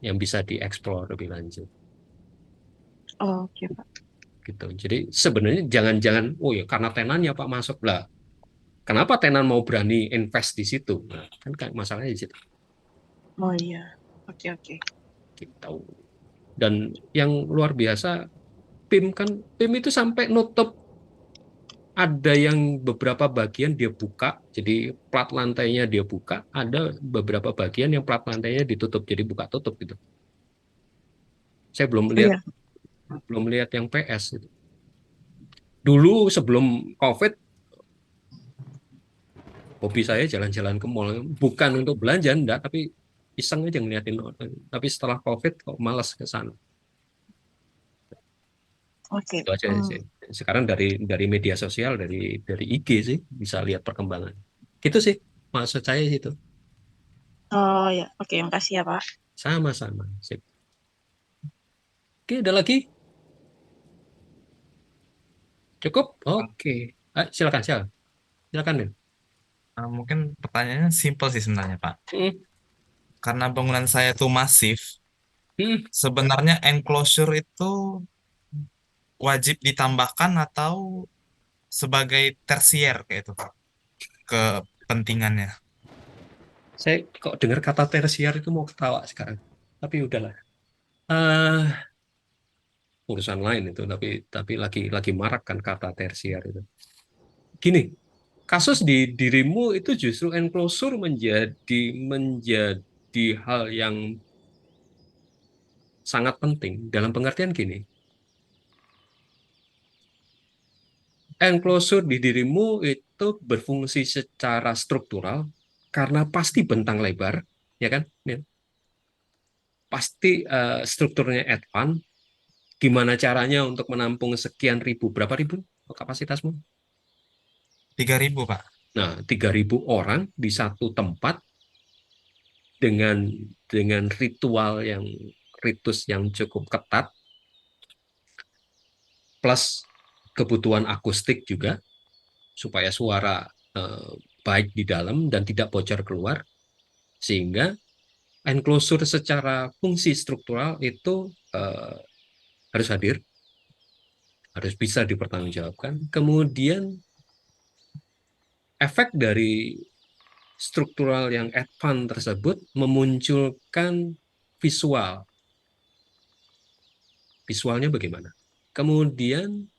yang bisa dieksplor lebih lanjut. Oke Pak. gitu. Jadi sebenarnya jangan-jangan, oh ya karena tenannya Pak masuk lah. Kenapa tenan mau berani invest di situ? Nah, kan masalahnya di situ. Oh iya. Oke, oke. Gitu. Dan yang luar biasa, PIM itu sampai nutup, ada yang beberapa bagian dia buka, jadi plat lantainya dia buka, ada beberapa bagian yang plat lantainya ditutup, jadi buka tutup gitu. Saya Oh iya. belum lihat yang PS gitu. Dulu sebelum COVID, hobi saya jalan-jalan ke mall, bukan untuk belanja, enggak, tapi iseng aja ngeliatin orang. Tapi setelah COVID kok malas ke sana. Oke. Itu aja sih. Sekarang dari media sosial, dari IG sih bisa lihat perkembangan. Gitu sih maksud saya itu. Oh ya, oke, makasih ya Pak. Sama-sama. Sip. Oke, ada lagi? Cukup? Oke. Silakan, silakan. Silakan, Nen. Mungkin pertanyaannya simpel sih sebenarnya, Pak. Hmm, Karena bangunan saya itu masif, hmm. sebenarnya enclosure itu wajib ditambahkan atau sebagai tersier kayak itu, Pak, kepentingannya. Saya kok dengar kata tersier itu mau ketawa sekarang. Tapi udahlah. eh Urusan lain itu, tapi lagi marak kan kata tersier itu. Gini, kasus di dirimu itu justru enclosure menjadi hal yang sangat penting dalam pengertian gini. Enclosure di dirimu itu berfungsi secara struktural karena pasti bentang lebar, ya kan? Ya. Pasti strukturnya advance. Gimana caranya untuk menampung sekian ribu? Berapa ribu kapasitasmu? 3.000, Pak. Nah, 3.000 orang di satu tempat dengan ritus yang cukup ketat, plus kebutuhan akustik juga supaya suara baik di dalam dan tidak bocor keluar, sehingga enclosure secara fungsi struktural itu harus hadir, harus bisa dipertanggungjawabkan. Kemudian efek dari struktural yang advance tersebut memunculkan visual. Visualnya bagaimana? Kemudian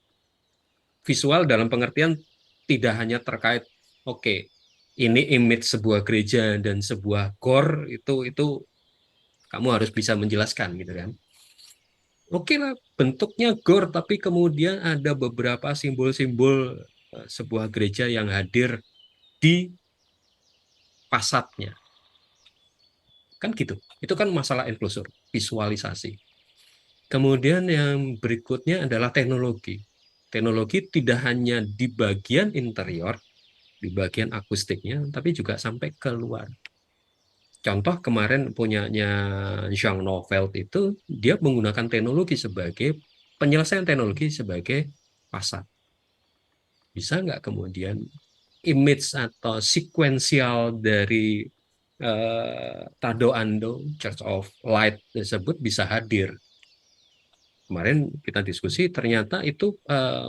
visual dalam pengertian tidak hanya terkait, oke, ini image sebuah gereja dan sebuah gor, itu kamu harus bisa menjelaskan gitu kan. Oke lah, bentuknya gor, tapi kemudian ada beberapa simbol-simbol sebuah gereja yang hadir di fasadnya. Kan gitu. Itu kan masalah enclosure, visualisasi. Kemudian yang berikutnya adalah teknologi. Teknologi tidak hanya di bagian interior, di bagian akustiknya, tapi juga sampai keluar. Contoh kemarin punyanya Jean Nouvel itu, dia menggunakan teknologi sebagai penyelesaian teknologi sebagai fasad. Bisa nggak kemudian image atau sequential dari Tado Ando, Church of Light tersebut bisa hadir. Kemarin kita diskusi, ternyata itu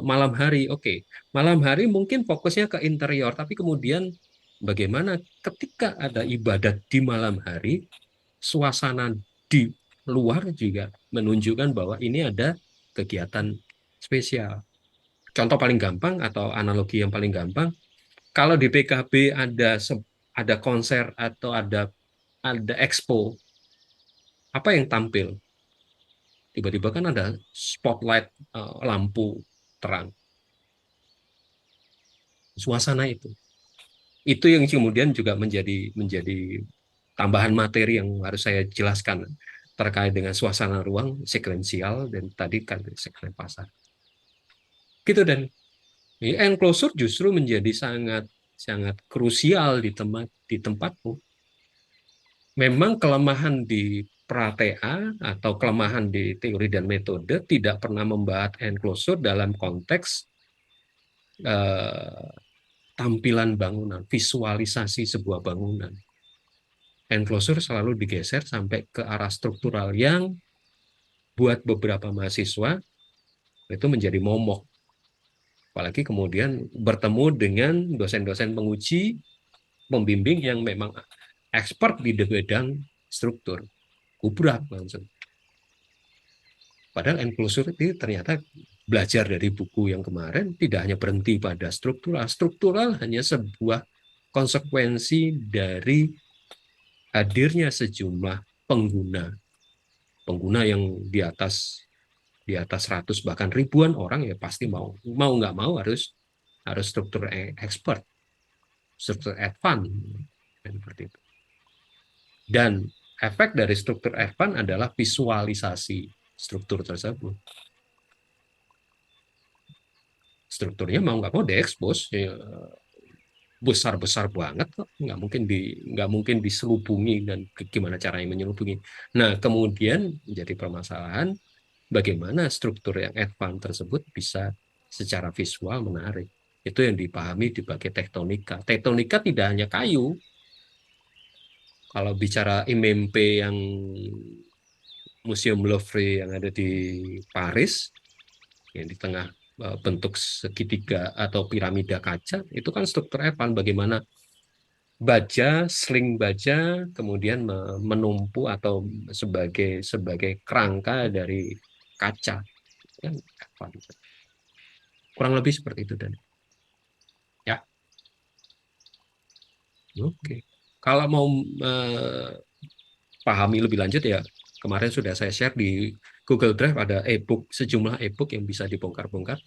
malam hari. Oke, malam hari mungkin fokusnya ke interior, tapi kemudian bagaimana ketika ada ibadat di malam hari, suasana di luar juga menunjukkan bahwa ini ada kegiatan spesial. Contoh paling gampang atau analogi yang paling gampang, kalau di PKB ada konser atau ada expo, apa yang tampil? Tiba-tiba kan ada spotlight, lampu terang. Suasana itu yang kemudian juga menjadi tambahan materi yang harus saya jelaskan terkait dengan suasana ruang sekuensial dan tadi kan segmen pasar. Gitu, dan enclosure justru menjadi sangat sangat krusial di tempatku. Memang kelemahan di pra-TA atau kelemahan di teori dan metode tidak pernah membahas enclosure dalam konteks tampilan bangunan, visualisasi sebuah bangunan. Enclosure selalu digeser sampai ke arah struktural yang buat beberapa mahasiswa itu menjadi momok. Apalagi kemudian bertemu dengan dosen-dosen penguji, pembimbing yang memang expert di bidang struktur, kubrak langsung. Padahal inklusur itu ternyata belajar dari buku yang kemarin tidak hanya berhenti pada struktural. Struktural hanya sebuah konsekuensi dari hadirnya sejumlah pengguna yang di atas 100 bahkan ribuan orang, ya pasti mau nggak mau harus struktur expert, struktur advance seperti itu. Dan efek dari struktur advance adalah visualisasi struktur tersebut. Strukturnya mau nggak mau diekspos, ya, besar banget kok, nggak mungkin diselubungi, dan gimana caranya menyelubungi. Nah, kemudian menjadi permasalahan bagaimana struktur yang advance tersebut bisa secara visual menarik. Itu yang dipahami dibagai tektonika. Tektonika tidak hanya kayu. Kalau bicara IMMP yang Museum Louvre yang ada di Paris, yang di tengah bentuk segitiga atau piramida kaca, itu kan struktur advance, bagaimana baja, sling baja, kemudian menumpu atau sebagai kerangka dari kaca. Kurang lebih seperti itu, Dan. Ya. Oke. Kalau mau pahami lebih lanjut, ya kemarin sudah saya share di Google Drive, ada sejumlah e-book yang bisa dibongkar-bongkar.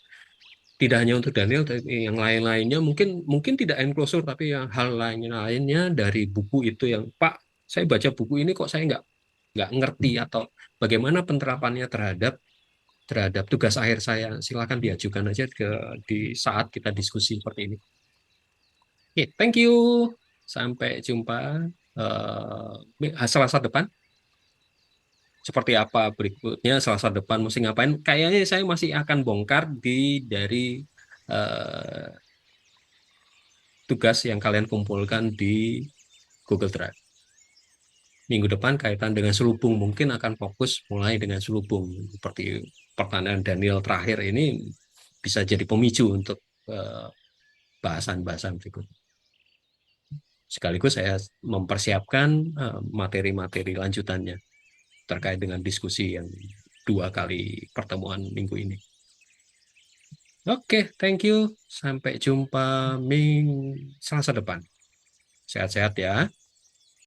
Tidak hanya untuk Daniel, tapi yang lain-lainnya mungkin tidak enclosure, tapi yang hal lainnya dari buku itu yang, Pak, saya baca buku ini kok saya nggak ngerti, atau bagaimana penerapannya terhadap tugas akhir saya. Silakan diajukan aja di saat kita diskusi seperti ini. Oke, thank you. Sampai jumpa Selasa depan. Seperti apa berikutnya Selasa depan mesti ngapain? Kayaknya saya masih akan bongkar dari tugas yang kalian kumpulkan di Google Drive. Minggu depan kaitan dengan selubung, mungkin akan fokus mulai dengan selubung. Seperti pertanyaan Daniel terakhir ini bisa jadi pemicu untuk bahasan-bahasan berikutnya. Sekaligus saya mempersiapkan materi-materi lanjutannya terkait dengan diskusi yang 2 kali pertemuan minggu ini. Oke, thank you. Sampai jumpa Selasa depan. Sehat-sehat ya.